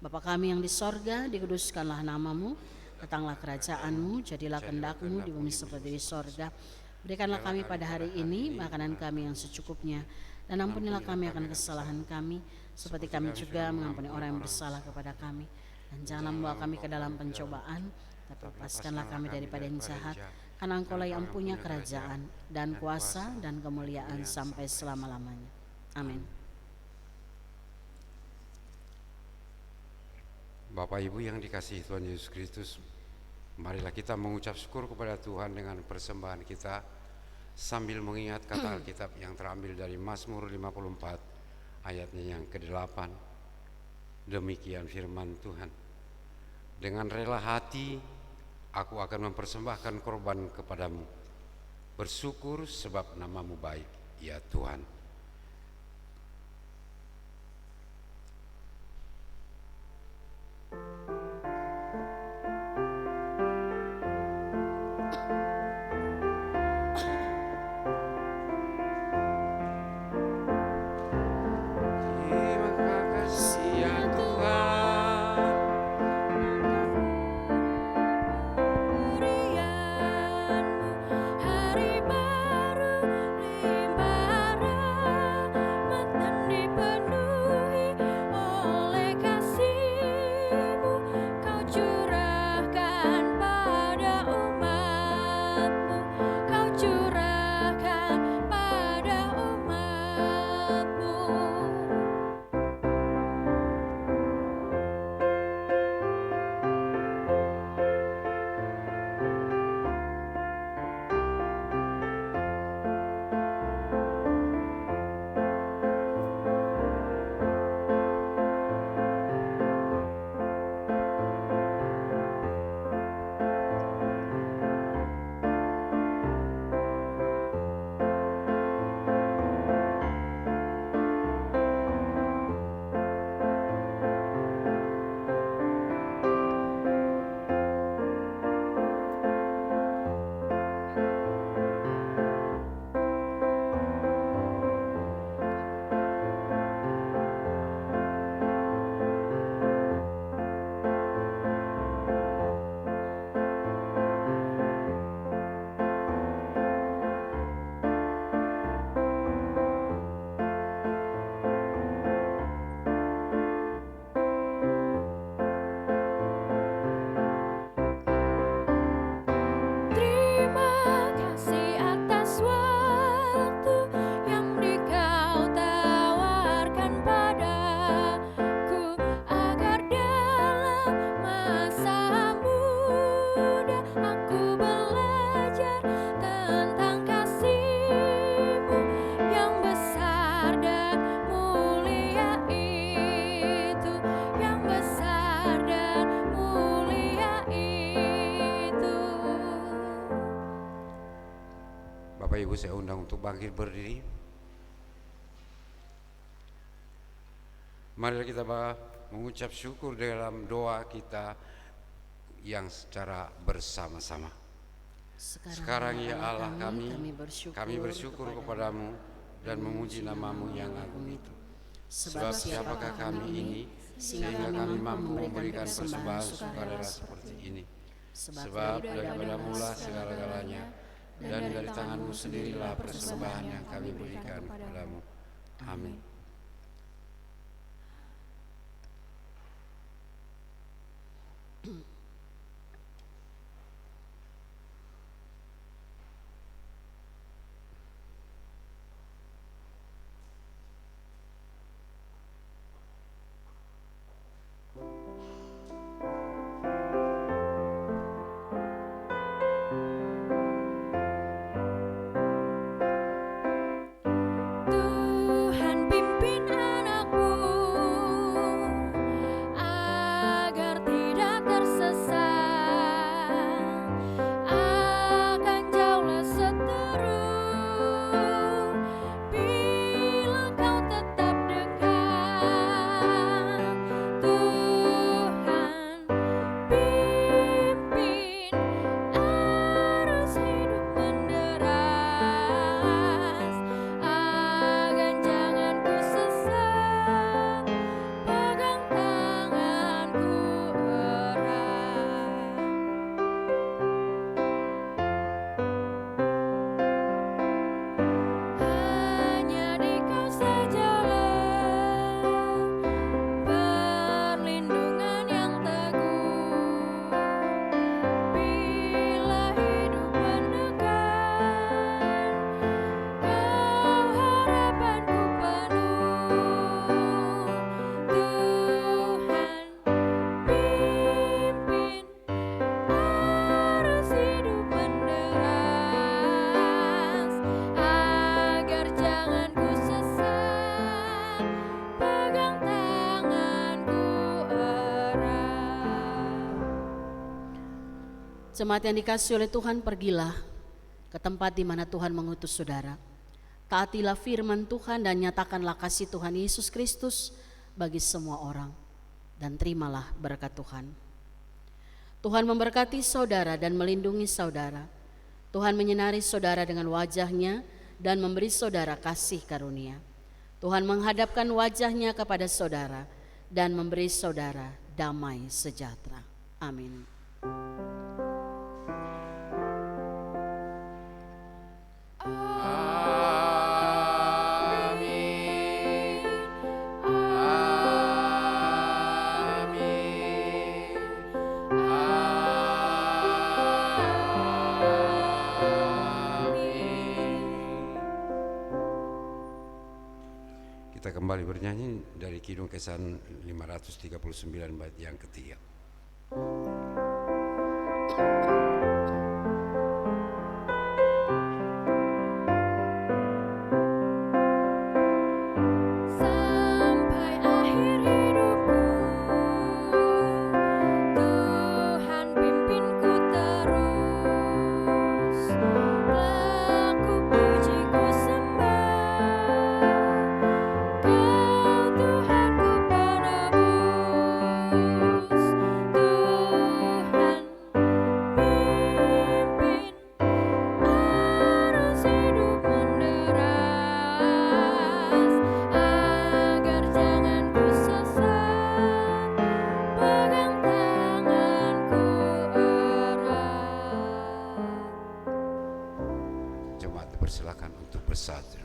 Bapa kami yang di sorga, dikuduskanlah namamu, datanglah kerajaanmu, jadilah kehendak-Mu di bumi seperti di sorga. Berikanlah kami pada hari ini makanan kami yang secukupnya, dan ampunilah kami akan kesalahan kami, seperti kami juga mengampuni orang yang bersalah kepada kami. Dan janganlah membawa kami ke dalam pencobaan, tapi lepaskanlah kami daripada yang jahat, karena Engkau lah yang punya kerajaan dan kuasa dan kemuliaan sampai selama-lamanya. Amin. Bapak Ibu yang dikasihi Tuhan Yesus Kristus, marilah kita mengucap syukur kepada Tuhan dengan persembahan kita sambil mengingat kata Alkitab yang terambil dari Mazmur 54 ayatnya yang ke-8. Demikian firman Tuhan. Dengan rela hati aku akan mempersembahkan korban kepadamu. Bersyukur sebab namamu baik, ya Tuhan. Hari baru limpah Ibu saya undang untuk bangkit berdiri. Mari kita mengucap syukur dalam doa kita yang secara bersama-sama. Sekarang ya Allah kami bersyukur kepadamu dan memuji namamu yang agung itu. Sebab siapakah kami ini sehingga kami mampu memberikan persembahan sukadera seperti ini. Sebab daripada mula segala-galanya dan dari tanganmu sendirilah persembahan yang kami berikan kepadamu. Amin. Tuhan pimpin anakmu agar tidak tersesat, akan jauhlah seteru bila kau tetap dekat. Tuhan pimpin arus hidup menderas, agar jangan ku sesat, pegang tanganku erat. Hanya di kau sajalah perlindungan yang teguh, bila hidup menekan, kau harapanku penuh. Tuhan pimpin arus hidup menderas, agar jangan ku sesat, pegang tanganku erat. Jemaat yang dikasihi oleh Tuhan, pergilah ke tempat di mana Tuhan mengutus saudara. Taatilah firman Tuhan dan nyatakanlah kasih Tuhan Yesus Kristus bagi semua orang. Dan terimalah berkat Tuhan. Tuhan memberkati saudara dan melindungi saudara. Tuhan menyinari saudara dengan wajah-Nya dan memberi saudara kasih karunia. Tuhan menghadapkan wajah-Nya kepada saudara dan memberi saudara damai sejahtera. Amin. Kita kembali bernyanyi dari Kidung Kesan 539 bait yang ketiga. Sampai akhir hidupku, Tuhan pimpinku terus. Telah ku puji ku sembah, Kau Tuhanku penebus. Tuhan pimpin arus hidup menderas, agar jangan ku sesat, pegang tanganku erat. Jemaat dipersilakan untuk bersatu.